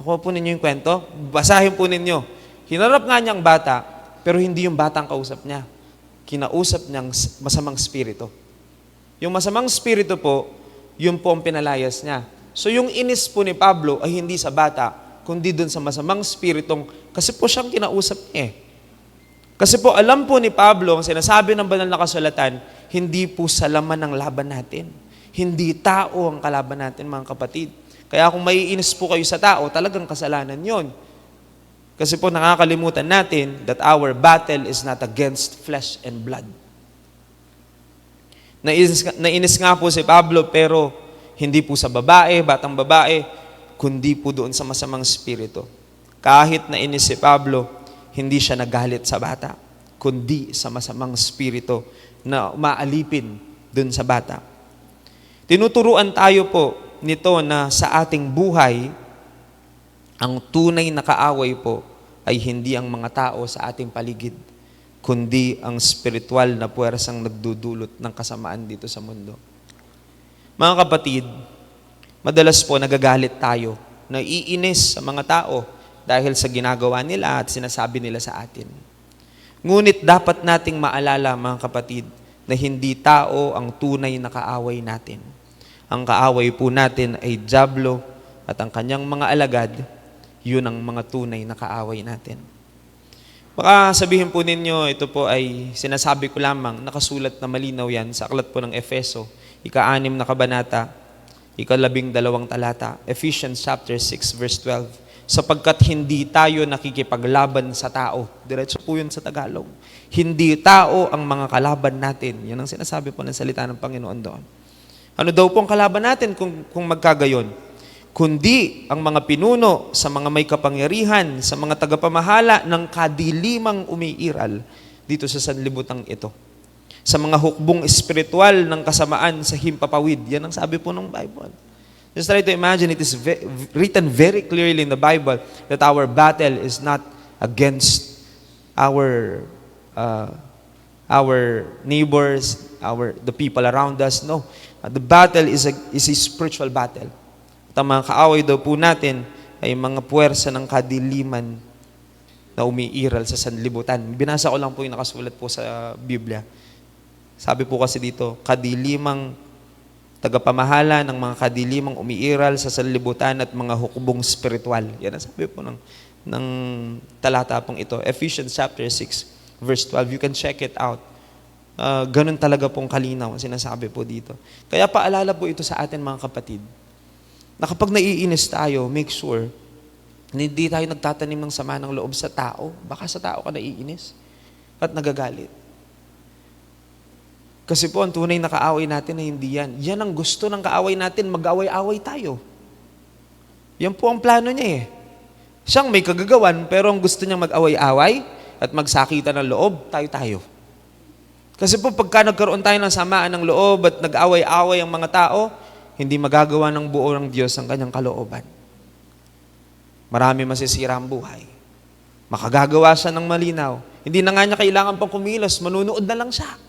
Nakuha po ninyo yung kwento? Basahin po ninyo. Hinarap nga niya ang bata, pero hindi yung bata ang kausap niya. Kinausap niyang masamang spirito. Yung masamang spirito po, yun po ang pinalayas niya. So yung inis po ni Pablo ay hindi sa bata, kundi dun sa masamang spiritong, kasi po siyang kinausap niya eh. Kasi po alam po ni Pablo, ang sinasabi ng banal na kasulatan, hindi po sa laman ng laban natin. Hindi tao ang kalaban natin, mga kapatid. Kaya kung maiinis po kayo sa tao, talagang kasalanan yon. Kasi po nakakalimutan natin that our battle is not against flesh and blood. Nainis nga po si Pablo, pero hindi po sa babae, batang babae, kundi po doon sa masamang spirito. Kahit nainis si Pablo, hindi siya nagalit sa bata, kundi sa masamang spirito na umaalipin doon sa bata. Tinuturuan tayo po nito na sa ating buhay, ang tunay na kaaway po ay hindi ang mga tao sa ating paligid, kundi ang spiritual na puwersang nagdudulot ng kasamaan dito sa mundo. Mga kapatid, madalas po nagagalit tayo, naiinis sa mga tao dahil sa ginagawa nila at sinasabi nila sa atin. Ngunit dapat nating maalala, mga kapatid, na hindi tao ang tunay na kaaway natin. Ang kaaway po natin ay dyablo at ang kanyang mga alagad, yun ang mga tunay na kaaway natin. Baka sabihin po ninyo, ito po ay sinasabi ko lamang, nakasulat na malinaw yan sa aklat po ng Efeso, ika-6 na kabanata, ika-12 talata, Ephesians chapter 6 verse 12. Sapagkat hindi tayo nakikipaglaban sa tao. Diretso po yun sa Tagalog. Hindi tao ang mga kalaban natin. Yan ang sinasabi po ng salita ng Panginoon doon. Ano daw po ang kalaban natin kung magkagayon? Kundi ang mga pinuno sa mga may kapangyarihan, sa mga tagapamahala ng kadilimang umiiral dito sa sanlibutan ito. Sa mga hukbong espiritual ng kasamaan sa himpapawid. Yan ang sabi po ng Bible. Just try to imagine, it is written very clearly in the Bible that our battle is not against our neighbors, the people around us. No, the battle is a spiritual battle. At ang mga kaaway daw po natin ay mga puwersa ng kadiliman na umiiral sa sanlibutan. Binasa ko lang po yung nakasulat po sa Biblia. Sabi po kasi dito, kadilimang tagapamahala ng mga kadilimang umiiral sa sanlibutan at mga hukbong spiritual. Yan ang sabi po ng talata pong ito. Ephesians chapter 6, verse 12. You can check it out. Ganun talaga pong kalinaw ang sinasabi po dito. Kaya paalala po ito sa atin, mga kapatid, na kapag naiinis tayo, make sure na hindi tayo nagtatanim ng sama ng loob sa tao. Baka sa tao ka naiinis at nagagalit. Kasi po, ang tunay na kaaway natin ay hindi yan. Yan ang gusto ng kaaway natin, mag-away-away tayo. Yan po ang plano niya eh. Siyang may kagagawan, pero ang gusto niya mag-away-away at magsakita ng loob, tayo-tayo. Kasi po, pagka nagkaroon tayo ng samaan ng loob at nag-away-away ang mga tao, hindi magagawa ng buo ng Diyos ang kanyang kalooban. Marami masisira ang buhay. Makagagawa siya ng malinaw. Hindi na nga niya kailangan pang kumilos, manunood na lang siya.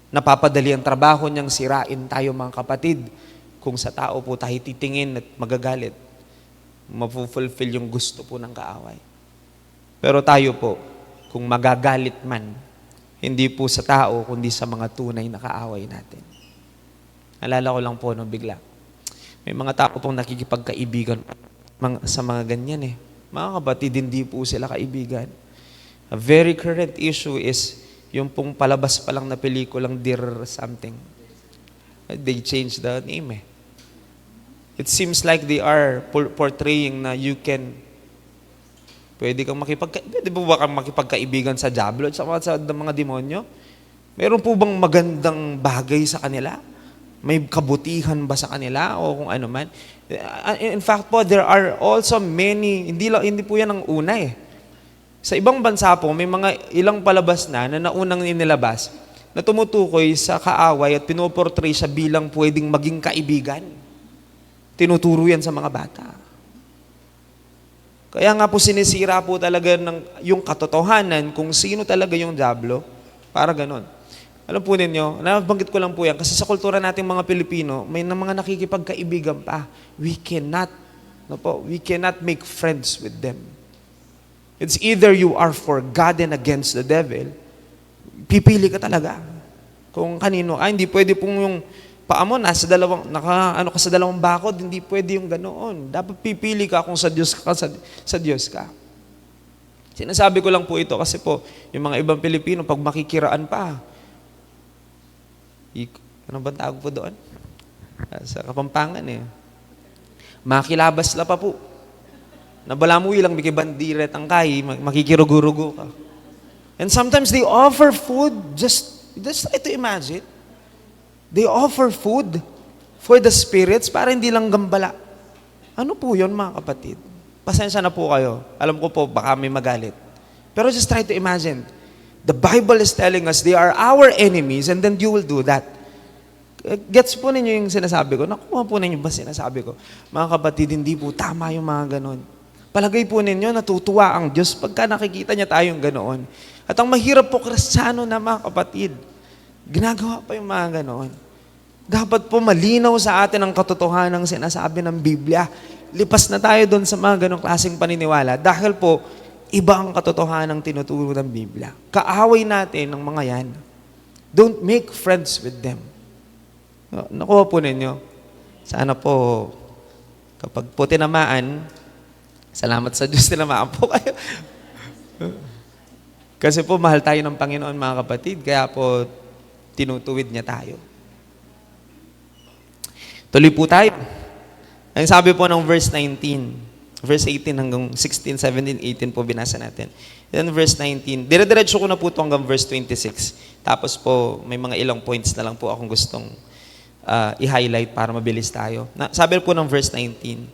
Napapadali ang trabaho niyang sirain tayo, mga kapatid. Kung sa tao po tayo titingin at magagalit, mapufulfill yung gusto po ng kaaway. Pero tayo po, kung magagalit man, hindi po sa tao, kundi sa mga tunay na kaaway natin. Alala ko lang po nung bigla. May mga tao pong nakikipagkaibigan sa mga ganyan eh. Mga kapatid, hindi po sila kaibigan. A very current issue is yung pong palabas pa lang na pelikulang Dear Something. They changed the name eh. It seems like they are portraying na you can, pwede po ba kang makipagkaibigan sa diablo at sa mga demonyo? Meron po bang magandang bagay sa kanila? May kabutihan ba sa kanila o kung ano man? In fact po, there are also many, hindi po yan ang una eh. Sa ibang bansa po, may mga ilang palabas na naunang inilabas na tumutukoy sa kaaway at pinoportray siya bilang pwedeng maging kaibigan. Tinuturo yan sa mga bata. Kaya nga po sinisira po talaga yung katotohanan kung sino talaga yung diablo, para ganon. Alam po ninyo, nabanggit ko lang po yan, kasi sa kultura nating mga Pilipino, may mga nakikipagkaibigan pa. We cannot make friends with them. It's either you are for God and against the devil, pipili ka talaga. Kung kanino, hindi pwede pong yung paa mo, ano ka sa dalawang bakod, hindi pwede yung ganoon. Dapat pipili ka kung sa Diyos ka, sa Diyos ka. Sinasabi ko lang po ito kasi po, yung mga ibang Pilipino, pag makikiraan pa, ano ba tawag po doon? Sa Kapampangan eh. Makilabas la pa po. Nabala mo ilang bikibandiret ang kahi, makikirugo-rugo ka. And sometimes they offer food, just try to imagine. They offer food for the spirits para hindi lang gambala. Ano po yun mga kapatid? Pasensya na po kayo. Alam ko po, baka may magalit. Pero just try to imagine. The Bible is telling us they are our enemies and then you will do that. Gets po ninyo yung sinasabi ko? Nakuha po ninyo ba sinasabi ko? Mga kapatid, hindi po tama yung mga ganon. Palagay po ninyo, natutuwa ang Diyos pagka nakikita niya tayong ganoon. At ang mahirap po, Kristiyano na mga kapatid, ginagawa pa yung mga ganoon. Dapat po malinaw sa atin ang katotohanan ng sinasabi ng Biblia. Lipas na tayo doon sa mga ganong klaseng paniniwala dahil po, iba ang katotohanan ng tinuturo ng Biblia. Kaaway natin ng mga yan. Don't make friends with them. Nakuha po ninyo. Sana po, kapag po tinamaan, salamat sa Diyos, tinamaan po kayo. Kasi po, mahal tayo ng Panginoon, mga kapatid, kaya po, tinutuwid niya tayo. Tuloy po tayo. Ang sabi po ng verse 19, verse 18 hanggang 16, 17, 18 po binasa natin. Then verse 19, dire-diretso ko na po ito hanggang verse 26. Tapos po, may mga ilang points na lang po akong gustong i-highlight para mabilis tayo. Sabi po ng verse 19,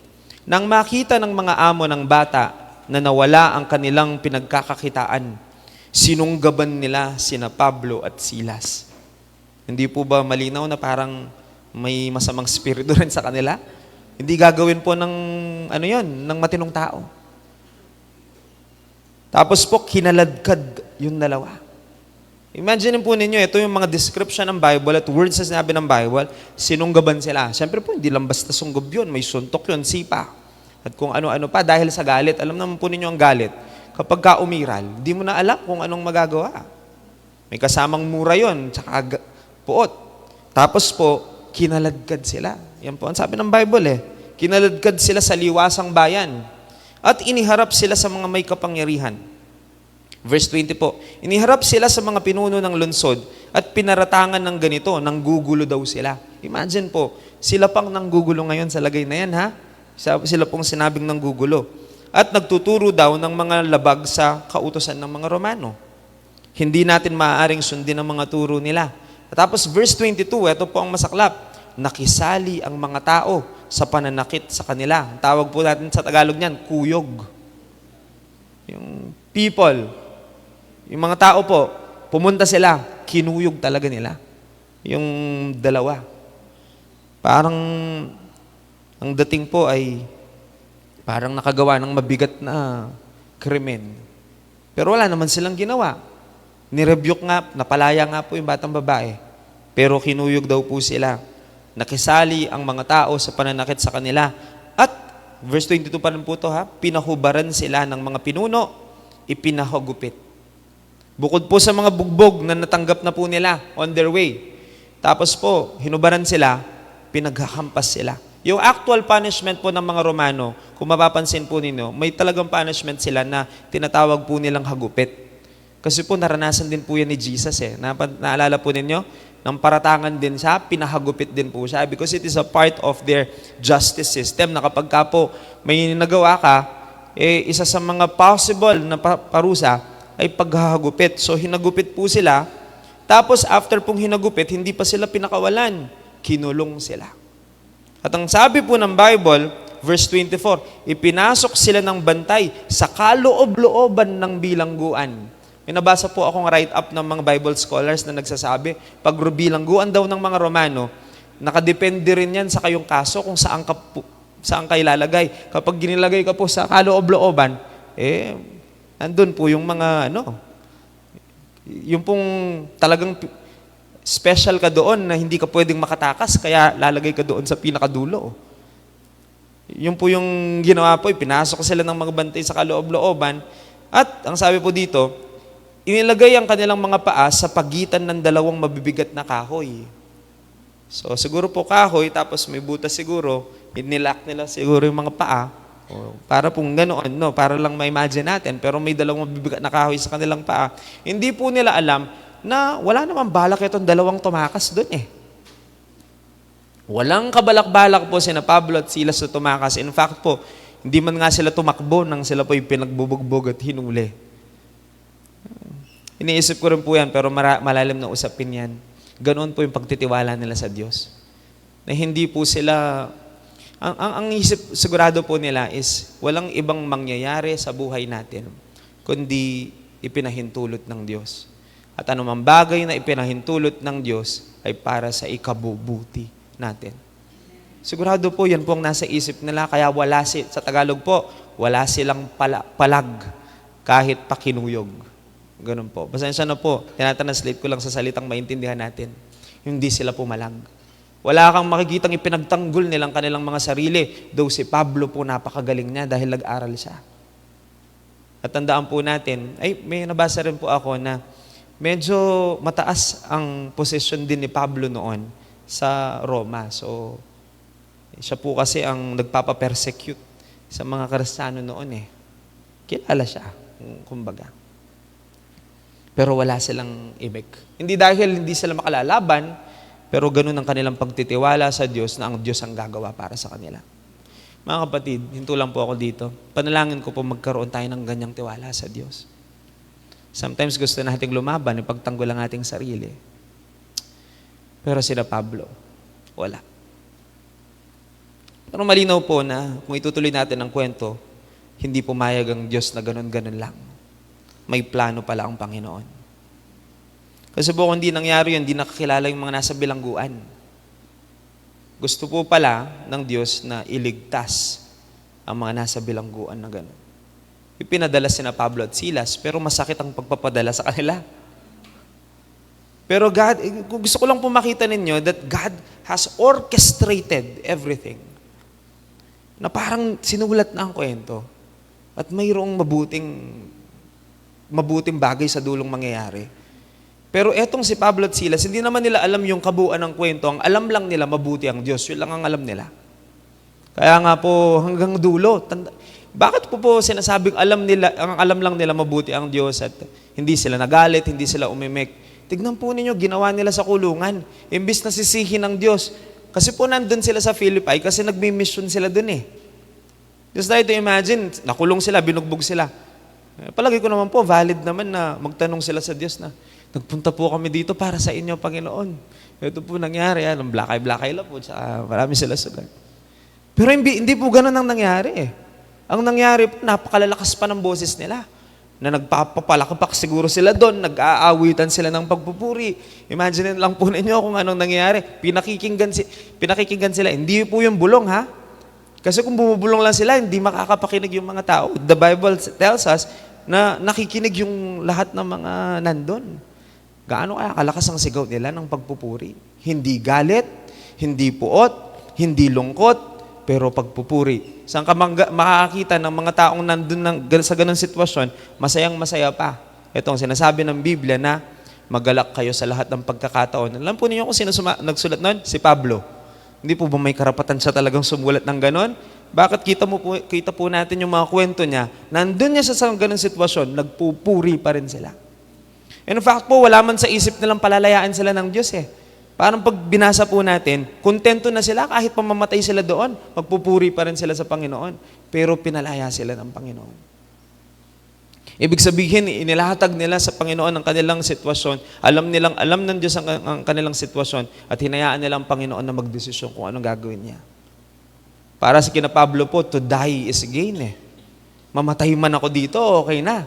nang makita ng mga amo ng bata na nawala ang kanilang pinagkakakitaan, sinunggaban nila sina Pablo at Silas. Hindi po ba malinaw na parang may masamang spirito rin sa kanila? Hindi gagawin po ng ng matinong tao. Tapos po, kinaladkad yung dalawa. Imagine po ninyo, ito yung mga description ng Bible at words na sinabi ng Bible, sinunggaban sila. Siyempre po, hindi lang basta sunggob yun, may suntok yun, sipa. At kung ano-ano pa, dahil sa galit, alam naman po ninyo ang galit. Kapag ka umiral, hindi mo na alam kung anong magagawa. May kasamang mura yun, tsaka puot. Tapos po, kinaladkad sila. Yan po ang sabi ng Bible eh. Kinaladkad sila sa liwasang bayan. At iniharap sila sa mga may kapangyarihan. Verse 20 po, iniharap sila sa mga pinuno ng lungsod at pinaratangan ng ganito, nanggugulo daw sila. Imagine po, sila pang nanggugulo ngayon sa lagay na yan ha? Sila pong sinabing nanggugulo. At nagtuturo daw ng mga labag sa kautusan ng mga Romano. Hindi natin maaaring sundin ang mga turo nila. At tapos verse 22, ito po ang masaklap. Nakisali ang mga tao sa pananakit sa kanila. Ang tawag po natin sa Tagalog niyan, kuyog. Yung people, yung mga tao po, pumunta sila, kinuyog talaga nila. Yung dalawa. Parang, ang dating po ay, parang nakagawa ng mabigat na krimen. Pero wala naman silang ginawa. Nirebuke nga, napalaya nga po yung batang babae. Pero kinuyog daw po sila. Nakisali ang mga tao sa pananakit sa kanila. At, verse 22 pa rin po ito ha, pinahubaran sila ng mga pinuno, ipinahagupit. Bukod po sa mga bugbog na natanggap na po nila on their way. Tapos po, hinubaran sila, pinaghahampas sila. Yung actual punishment po ng mga Romano, kung mapapansin po ninyo, may talagang punishment sila na tinatawag po nilang hagupit. Kasi po naranasan din po yan ni Jesus eh. Naalala po ninyo? Nang paratangan din siya, pinahagupit din po siya because it is a part of their justice system na kapag ka po may nagawa ka, isa sa mga possible na parusa ay paghahagupit. So hinagupit po sila, tapos after pong hinagupit, hindi pa sila pinakawalan, kinulong sila. At ang sabi po ng Bible, verse 24, ipinasok sila ng bantay sa kaloob-looban ng bilangguan. May nabasa po akong write-up ng mga Bible scholars na nagsasabi, pag bilangguan daw ng mga Romano, nakadepende rin yan sa kayong kaso kung saan ka ilalagay. Kapag ginilagay ka po sa kaloob-looban, andun po yung mga yung pong talagang special ka doon na hindi ka pwedeng makatakas, kaya lalagay ka doon sa pinakadulo. Yung po yung ginawa po, pinasok sila ng mga bantay sa kaloob-looban at ang sabi po dito, inilagay ang kanilang mga paa sa pagitan ng dalawang mabibigat na kahoy. So siguro po kahoy, tapos may butas siguro, inilak nila siguro yung mga paa. O, para pong ganoon, no? Para lang ma-imagine natin. Pero may dalawang mabibigat na kahoy sa kanilang paa. Hindi po nila alam na wala namang balak itong dalawang tumakas doon eh. Walang kabalak-balak po sina Pablo at Silas na tumakas. In fact po, hindi man nga sila tumakbo nang sila po yung pinagbubugbog at hinuli. Iniisip ko rin po yan, pero malalim na usapin yan. Ganoon po yung pagtitiwala nila sa Diyos. Na hindi po sila, ang isip sigurado po nila is, walang ibang mangyayari sa buhay natin, kundi ipinahintulot ng Diyos. At anumang bagay na ipinahintulot ng Diyos ay para sa ikabubuti natin. Sigurado po, yan po ang nasa isip nila, kaya sa Tagalog po, wala silang palag kahit pakinuyog. Ganun po. Pasensya na po, tinatranslate ko lang sa salitang maintindihan natin. Hindi sila pumalag. Wala kang makikitang ipinagtanggol nilang kanilang mga sarili. Though si Pablo po napakagaling niya dahil nag-aral siya. At tandaan po natin, may nabasa rin po ako na medyo mataas ang posisyon din ni Pablo noon sa Roma. So, siya po kasi ang nagpapapersecute sa mga Kristiyano noon eh. Kilala siya, kumbaga. Pero wala silang imik. Hindi dahil hindi sila makalalaban, pero ganun ang kanilang pagtitiwala sa Diyos na ang Diyos ang gagawa para sa kanila. Mga kapatid, hinto lang po ako dito. Panalangin ko po magkaroon tayo ng ganyang tiwala sa Diyos. Sometimes gusto nating lumaban, ipagtanggol ang ating sarili. Pero sila Pablo, wala. Pero malinaw po na kung itutuloy natin ang kwento, hindi pumayag ang Diyos na ganun-ganun lang. May plano pala ang Panginoon. Kasi po kung hindi nangyari yun, hindi nakakilala yung mga nasa bilangguan. Gusto po pala ng Diyos na iligtas ang mga nasa bilangguan na gano'n. Ipinadala sina Pablo at Silas, pero masakit ang pagpapadala sa kanila. Pero God, gusto ko lang po makita ninyo that God has orchestrated everything. Na parang sinulat na ang kwento. At mayroong mabuting bagay sa dulong mangyayari. Pero etong si Pablo at Silas, hindi naman nila alam yung kabuuan ng kwento. Ang alam lang nila, mabuti ang Diyos. Yun lang ang alam nila. Kaya nga po, hanggang dulo, bakit po sinasabing ang alam lang nila mabuti ang Diyos at hindi sila nagalit, hindi sila umimik? Tignan po ninyo, ginawa nila sa kulungan. Imbis na sisihin ng Diyos. Kasi po nandun sila sa Philippi kasi nagmi-mission sila dun eh. Just try to imagine, nakulong sila, binugbog sila. Palagi ko naman po, valid naman na magtanong sila sa Diyos na, nagpunta po kami dito para sa inyo, Panginoon. Ito po nangyari, ang blakay-blakay lang po, tsaka marami sila sugat. Pero hindi po ganun ang nangyari eh. Ang nangyari po, napakalalakas pa ng boses nila. Na nagpapalakapak siguro sila doon, nag-aawitan sila ng pagpupuri. Imagine lang po ninyo kung anong nangyari. Pinakikinggan sila. Hindi po yung bulong ha. Kasi kung bumubulong lang sila, hindi makakapakinig yung mga tao. The Bible tells us na nakikinig yung lahat ng mga nandun. Gaano kaya kalakas ang sigaw nila ng pagpupuri? Hindi galit, hindi puot, hindi lungkot, pero pagpupuri. Saan ka makakita ng mga taong nandun sa ganung sitwasyon, masayang-masaya pa. Ito ang sinasabi ng Biblia na magalak kayo sa lahat ng pagkakataon. Alam po ninyo kung sino nagsulat nun? Si Pablo. Hindi po ba may karapatan siya talagang sumulat ng ganon? Bakit kita po natin yung mga kwento niya, nandun niya sa ganung sitwasyon, nagpupuri pa rin sila. In fact po, wala man sa isip nilang palalayaan sila ng Diyos eh. Parang pag binasa po natin, kontento na sila kahit pamamatay sila doon, magpupuri pa rin sila sa Panginoon. Pero pinalaya sila ng Panginoon. Ibig sabihin, inilahatag nila sa Panginoon ang kanilang sitwasyon. Alam ng Diyos ang kanilang sitwasyon at hinayaan nila ang Panginoon na magdesisyon kung anong gagawin niya. Para sa kina Pablo po, to die is gain eh. Mamatay man ako dito, okay na.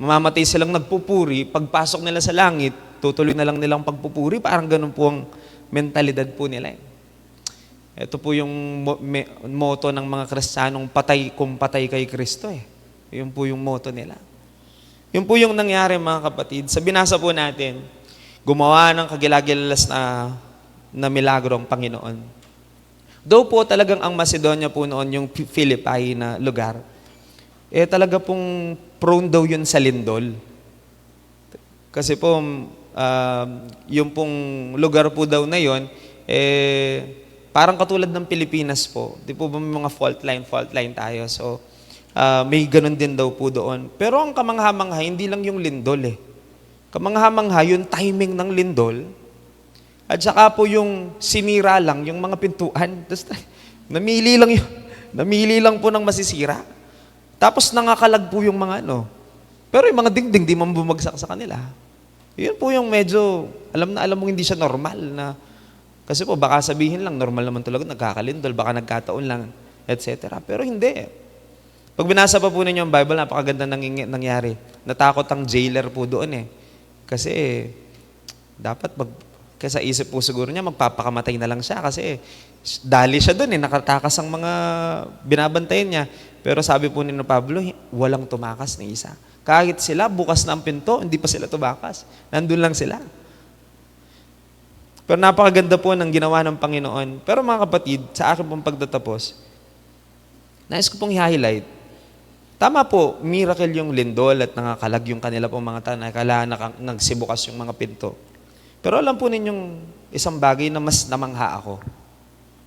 Mamamatay silang nagpupuri, pagpasok nila sa langit, tutuloy na lang nilang pagpupuri, parang ganun po ang mentalidad po nila. Ito po yung motto ng mga Kristiyanong patay kung patay kay Kristo eh. Yun po yung motto nila. Yun po yung nangyari mga kapatid. Sa binasa po natin, gumawa ng kagilagilas na milagro ang Panginoon. Though po talagang ang Macedonia po noon, yung Philippi na lugar, talaga pong prone daw yun sa lindol. Kasi po, yung pong lugar po daw na yun, parang katulad ng Pilipinas po, di po ba may mga fault line tayo. So, may ganun din daw po doon. Pero ang kamangha-mangha, hindi lang yung lindol eh. Kamangha-mangha, yung timing ng lindol, at saka po yung sinira lang, yung mga pintuan. Tapos, namili lang po ng masisira. Tapos nangakalag po yung mga ano. Pero yung mga dingding, di man bumagsak sa kanila. Yun po yung medyo, alam mo hindi siya normal na, kasi po baka sabihin lang, normal naman talaga, nagkakalindol, baka nagkataon lang, etc. Pero hindi. Pag binasa pa po ninyo yung Bible, napakaganda nangyari. Natakot ang jailer po doon eh. Kasi dapat kaya sa isip po siguro niya, magpapakamatay na lang siya kasi dali siya doon eh, nakatakas ang mga binabantayan niya. Pero sabi po ni Pablo, walang tumakas ni isa. Kahit sila, bukas na ang pinto, hindi pa sila tumakas. Nandun lang sila. Pero napakaganda po ng ginawa ng Panginoon. Pero mga kapatid, sa akin pong pagtatapos, nais ko pong i-highlight, tama po, miracle yung lindol at nakakalag yung kanila pong mga tanay, kala nagsibukas yung mga pinto. Pero alam po ninyong isang bagay na mas namangha ako.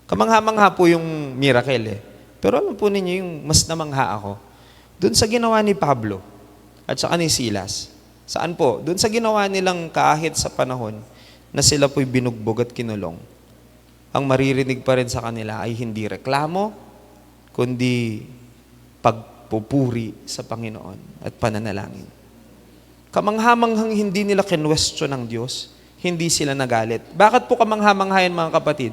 Kamangha-mangha po yung miracle eh. Pero alam po ninyo yung mas namangha ako. Doon sa ginawa ni Pablo at saka ni Silas. Saan po? Doon sa ginawa nilang kahit sa panahon na sila po'y binugbog at kinulong. Ang maririnig pa rin sa kanila ay hindi reklamo, kundi pagpupuri sa Panginoon at pananalangin. Kamanghamanghang hindi nila kinwestiyon ng Diyos, hindi sila nagalit. Bakit po kamanghamanghayan mga kapatid?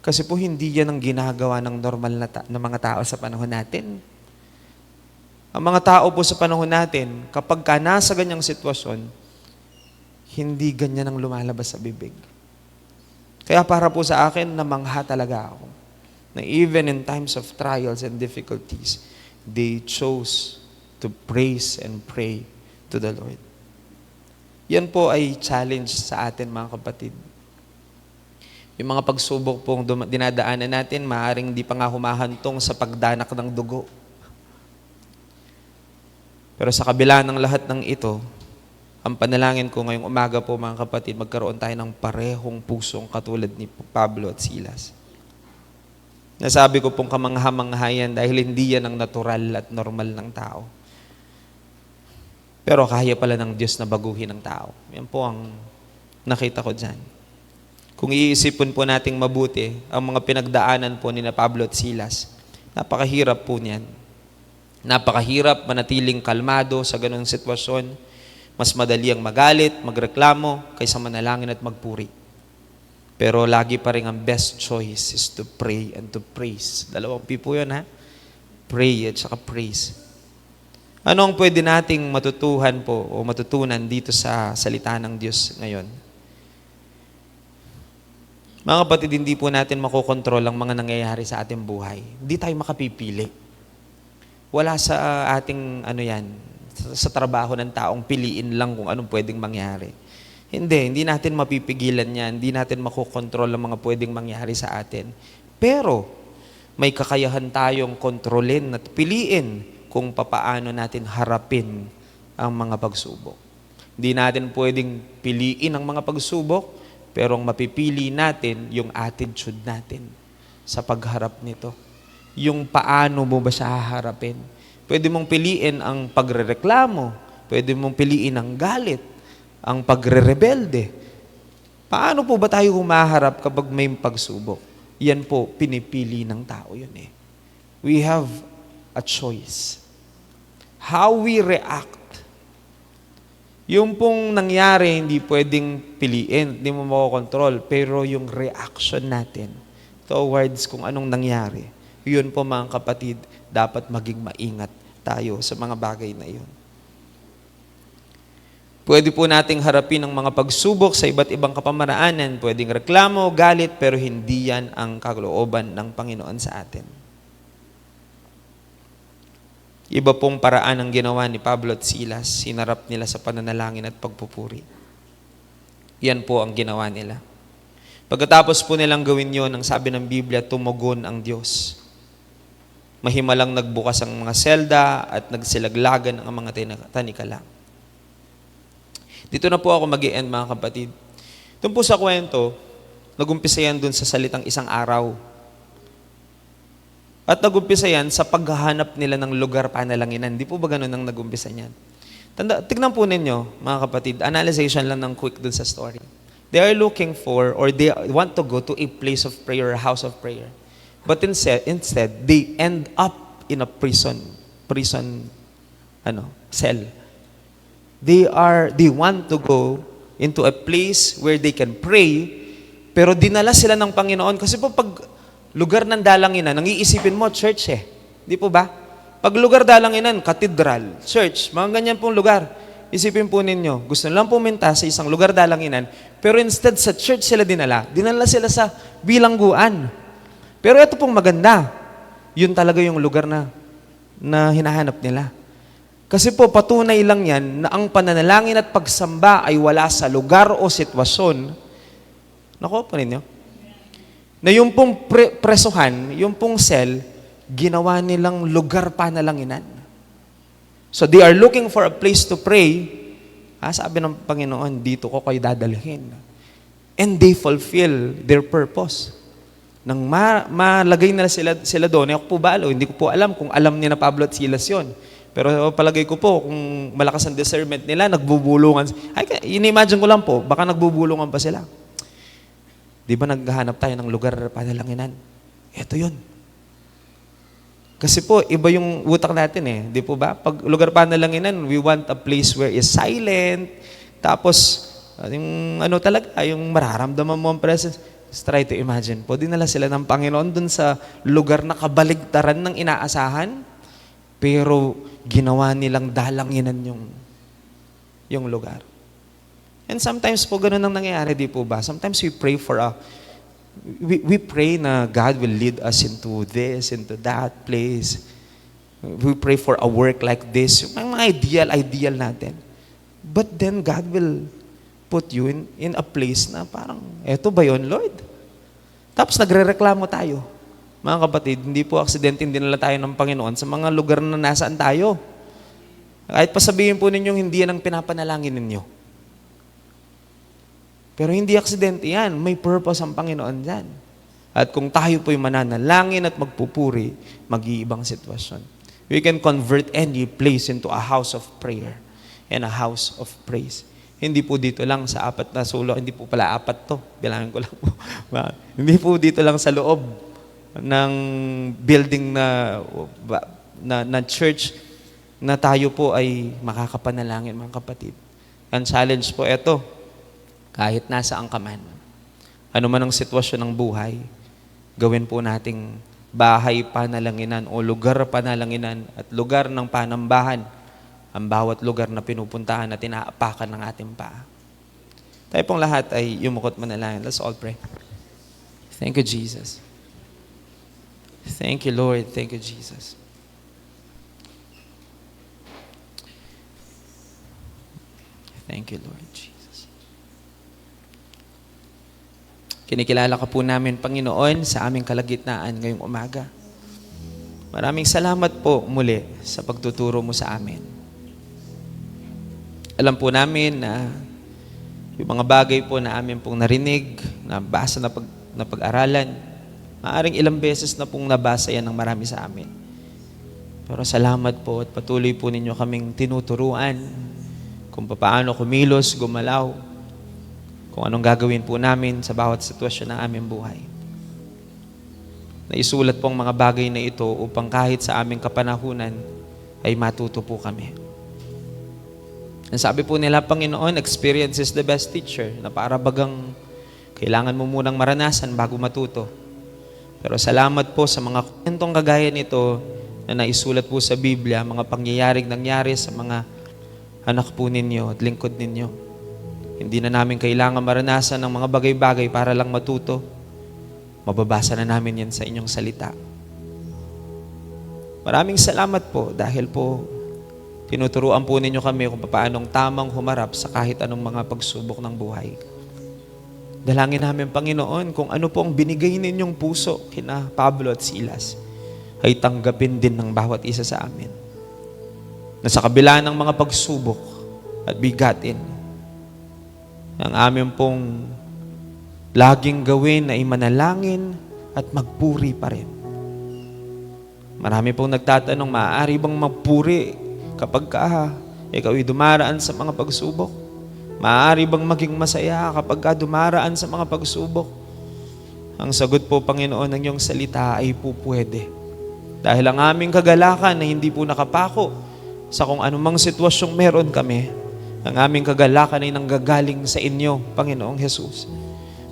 Kasi po hindi yan ang ginagawa ng normal na mga tao sa panahon natin. Ang mga tao po sa panahon natin, kapag ka nasa ganyang sitwasyon, hindi ganyan ang lumalabas sa bibig. Kaya para po sa akin, namangha talaga ako. Na even in times of trials and difficulties, they chose to praise and pray to the Lord. Yan po ay challenge sa atin mga kapatid. Yung mga pagsubok pong dinadaanan natin, maaaring di pa nga humahantong sa pagdanak ng dugo. Pero sa kabila ng lahat ng ito, ang panalangin ko ngayong umaga po mga kapatid, magkaroon tayo ng parehong pusong katulad ni Pablo at Silas. Nasabi ko pong kamangha-manghayan dahil hindi yan ang natural at normal ng tao. Pero kaya pala ng Diyos na baguhin ang tao. Yan po ang nakita ko dyan. Kung iisipin po nating mabuti, ang mga pinagdaanan po ni Pablo at Silas, napakahirap po niyan. Napakahirap manatiling kalmado sa ganung sitwasyon. Mas madali ang magalit, magreklamo, kaysa manalangin at magpuri. Pero lagi pa rin ang best choice is to pray and to praise. Dalawang pipo yun ha. Pray at saka praise. Ano ang pwede nating matutuhan po o matutunan dito sa salita ng Diyos ngayon? Mga kapatid, hindi po natin makokontrol ang mga nangyayari sa ating buhay. Hindi tayo makapipili. Wala sa ating sa trabaho ng taong piliin lang kung anong pwedeng mangyari. Hindi natin mapipigilan yan. Hindi natin makokontrol ang mga pwedeng mangyari sa atin. Pero, may kakayahan tayong kontrolin at piliin kung papaano natin harapin ang mga pagsubok. Hindi natin pwedeng piliin ang mga pagsubok, pero ang mapipili natin yung attitude natin sa pagharap nito. Yung paano mo ba siya haharapin. Pwede mong piliin ang pagrereklamo, pwede mong piliin ang galit, ang pagre-rebelde. Paano po ba tayo humaharap kapag may pagsubok? Yan po, pinipili ng tao yun eh. We have a choice. How we react. Yung pong nangyari, hindi pwedeng piliin, hindi mo makokontrol, pero yung reaction natin towards kung anong nangyari, yun po mga kapatid, dapat maging maingat tayo sa mga bagay na yun. Pwede po nating harapin ang mga pagsubok sa iba't ibang kapamaraanan. Pwedeng reklamo, galit, pero hindi yan ang kalooban ng Panginoon sa atin. Iba pong paraan ang ginawa ni Pablo at Silas. Sinarap nila sa pananalangin at pagpupuri. Yan po ang ginawa nila. Pagkatapos po nilang gawin yon, ang sabi ng Biblia, tumugon ang Diyos. Mahimalang nagbukas ang mga selda at nagsilaglagan ang mga tanikala. Dito na po ako mag-i-end mga kapatid. Doon po sa kwento, Nagumpisa yan dun sa salitang isang araw. At nagumpisa yan sa paghahanap nila ng lugar panalanginan. Di po ba ganun ang nagumpisa niyan? Tignan po ninyo, mga kapatid, analyzation lang ng quick dun sa story. They are looking for, or they want to go to a place of prayer, a house of prayer. But instead they end up in a prison cell. They want to go into a place where they can pray, pero dinala sila ng Panginoon. Kasi po pag lugar ng dalanginan, ang iisipin mo, church eh. Di po ba? Pag lugar dalanginan, cathedral, church, mga ganyan pong lugar. Isipin po ninyo, gusto nilang pumunta sa isang lugar dalanginan, pero instead sa church sila dinala sila sa bilangguan. Pero ito pong maganda, yun talaga yung lugar na hinahanap nila. Kasi po patunay lang yan na ang pananalangin at pagsamba ay wala sa lugar o sitwasyon. Naku po ninyo? Na yung pong presuhan, yung pong cell, ginawa nilang lugar panalanginan. So they are looking for a place to pray. Sabi ng Panginoon, dito ko kayo dadalhin. And they fulfill their purpose. Nang malagay nila sila doon, ako po hindi ko po alam kung alam ni na Pablo at Silas yun. Pero palagay ko po, kung malakas ang discernment nila, nagbubulungan. Inimagine ko lang po, baka nagbubulungan pa sila. Di ba naghahanap tayo ng lugar panalanginan? Ito yun. Kasi po, iba yung utak natin eh. Di po ba? Pag lugar panalanginan, we want a place where is silent. Tapos, yung yung mararamdaman mo ang presence. Just try to imagine po, dinala sila ng Panginoon dun sa lugar na kabaligtaran ng inaasahan, pero ginawa nilang dalanginan yung lugar. And sometimes po, ganun ang nangyayari, di po ba? Sometimes we pray we pray na God will lead us into this, into that place. We pray for a work like this. Yung mga ideal natin. But then God will put you in a place na parang, eto ba yun, Lord? Tapos nagre-reklamo tayo. Mga kapatid, hindi po aksidente dinala tayo ng Panginoon sa mga lugar na nasaan tayo. Kahit pasabihin po ninyong hindi yan ang pinapanalangin ninyo. Pero hindi aksidente yan. May purpose ang Panginoon dyan. At kung tayo po'y mananalangin at magpupuri, mag-iibang sitwasyon. We can convert any place into a house of prayer and a house of praise. Hindi po dito lang sa 4 na sulok, hindi po pala 4 to, bilangin ko lang po. Hindi po dito lang sa loob ng building na church na tayo po ay makakapanalangin, mga kapatid. Ang challenge po ito, kahit nasaan ka man, ano man ang sitwasyon ng buhay, gawin po nating bahay panalanginan o lugar panalanginan at lugar ng panambahan ang bawat lugar na pinupuntahan at tinaapakan ng ating paa. Tayo pong lahat ay yumukot manalangin. Let's all pray. Thank you, Jesus. Thank you, Lord. Thank you, Jesus. Thank you, Lord Jesus. Kinikilala ka po namin, Panginoon, sa aming kalagitnaan ngayong umaga. Maraming salamat po muli sa pagtuturo mo sa amin. Alam po namin na yung mga bagay po na amin pong narinig, nabasa na pag-aralan, maaring ilang beses na pong nabasa yan ng marami sa amin. Pero salamat po at patuloy po ninyo kaming tinuturuan kung paano kumilos, gumalaw, kung anong gagawin po namin sa bawat sitwasyon ng aming buhay. Naisulat po ang mga bagay na ito upang kahit sa aming kapanahunan ay matuto po kami. Ang sabi po nila, Panginoon, experience is the best teacher, na para bagang kailangan mo munang maranasan bago matuto. Pero salamat po sa mga kwentong kagaya nito na naisulat po sa Biblia, mga pangyayaring nangyari sa mga anak po ninyo at lingkod ninyo. Hindi na namin kailangan maranasan ng mga bagay-bagay para lang matuto. Mababasa na namin yan sa inyong salita. Maraming salamat po dahil po tinuturuan po ninyo kami kung paanong tamang humarap sa kahit anong mga pagsubok ng buhay. Dalangin namin, Panginoon, kung ano po ang binigay ninyong puso kina Pablo at Silas, ay tanggapin din ng bawat isa sa amin. Na sa kabila ng mga pagsubok at bigatin, ang aming pong laging gawin ay manalangin at magpuri pa rin. Marami pong nagtatanong, maaari bang magpuri kapag ikaw ay dumaraan sa mga pagsubok? Maaari bang maging masaya kapag dumaraan sa mga pagsubok? Ang sagot po, Panginoon, ng iyong salita ay po pwede. Dahil ang aming kagalakan na hindi po nakapako sa kung anumang sitwasyong meron kami, ang aming kagalakan ay nanggagaling sa inyo, Panginoong Jesus.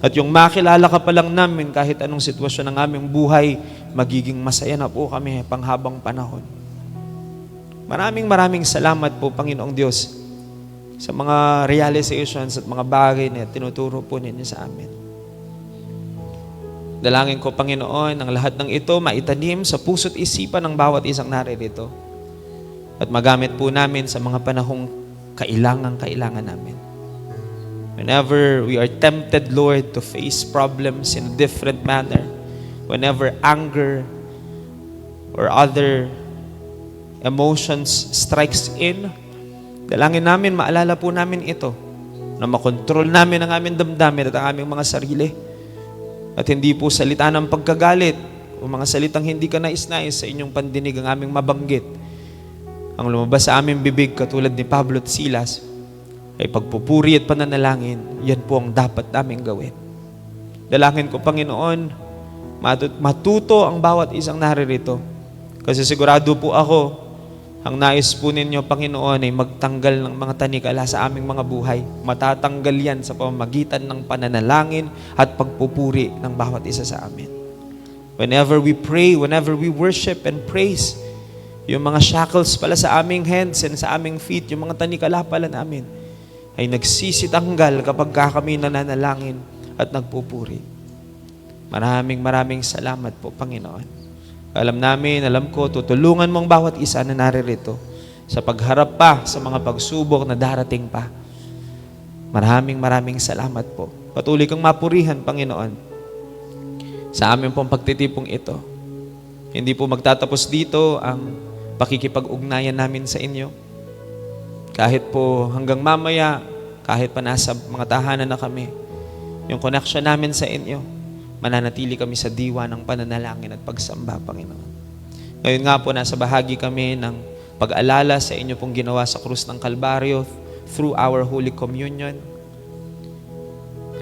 At yung makilala ka pa lang namin kahit anong sitwasyon ng aming buhay, magiging masaya na po kami panghabang panahon. Maraming salamat po, Panginoong Diyos, sa mga realizations at mga bagay na tinuturo po ninyo sa amin. Dalangin ko, Panginoon, ang lahat ng ito maitanim sa puso't isipan ng bawat isang naririto at magamit po namin sa mga panahong kailangan namin. Whenever we are tempted, Lord, to face problems in a different manner, whenever anger or other emotions strikes in, dalangin namin, maalala po namin ito, na makontrol namin ang aming damdamin at ang aming mga sarili. At hindi po salita ng pagkagalit o mga salitang hindi ka nais-nais sa inyong pandinig ang aming mabanggit. Ang lumabas sa aming bibig katulad ni Pablo at Silas ay pagpupuri at pananalangin. Yan po ang dapat naming gawin. Dalangin ko, Panginoon, matuto ang bawat isang naririto. Kasi sigurado po ako, ang nais po ninyo, Panginoon, ay magtanggal ng mga tanikala sa aming mga buhay. Matatanggal yan sa pamamagitan ng pananalangin at pagpupuri ng bawat isa sa amin. Whenever we pray, whenever we worship and praise, yung mga shackles pala sa aming hands and sa aming feet, yung mga tanikala pala namin, ay nagsisitanggal kapag kami nananalangin at nagpupuri. Maraming salamat po, Panginoon. Alam ko, tutulungan mong bawat isa na naririto sa pagharap pa sa mga pagsubok na darating pa. Maraming salamat po. Patuloy kang mapurihan, Panginoon, sa amin pong pagtitipong ito. Hindi po magtatapos dito ang pakikipag-ugnayan namin sa inyo. Kahit po hanggang mamaya, kahit pa nasa mga tahanan na kami, yung connection namin sa inyo, mananatili kami sa diwa ng pananalangin at pagsamba, Panginoon. Ngayon nga po, nasa bahagi kami ng pag-alala sa inyo pong ginawa sa krus ng Kalbaryo through our Holy Communion.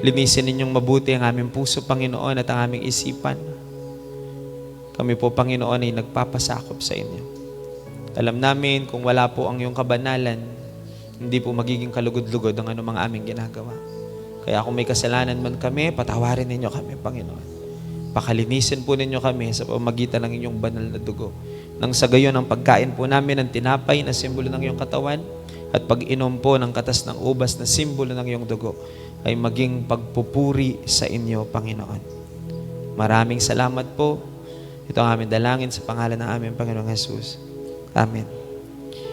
Linisin ninyong mabuti ang aming puso, Panginoon, at ang aming isipan. Kami po, Panginoon, ay nagpapasakop sa inyo. Alam namin kung wala po ang iyong kabanalan, hindi po magiging kalugod-lugod ang anumang aming ginagawa. Kaya kung may kasalanan man kami, patawarin ninyo kami, Panginoon. Pakalinisin po ninyo kami sa pamamagitan ng inyong banal na dugo. Nang sa gayon, ang pagkain po namin ng tinapay na simbolo ng iyong katawan at pag-inom po ng katas ng ubas na simbolo ng iyong dugo ay maging pagpupuri sa inyo, Panginoon. Maraming salamat po. Ito ang aming dalangin sa pangalan ng aming Panginoong Jesus. Amen.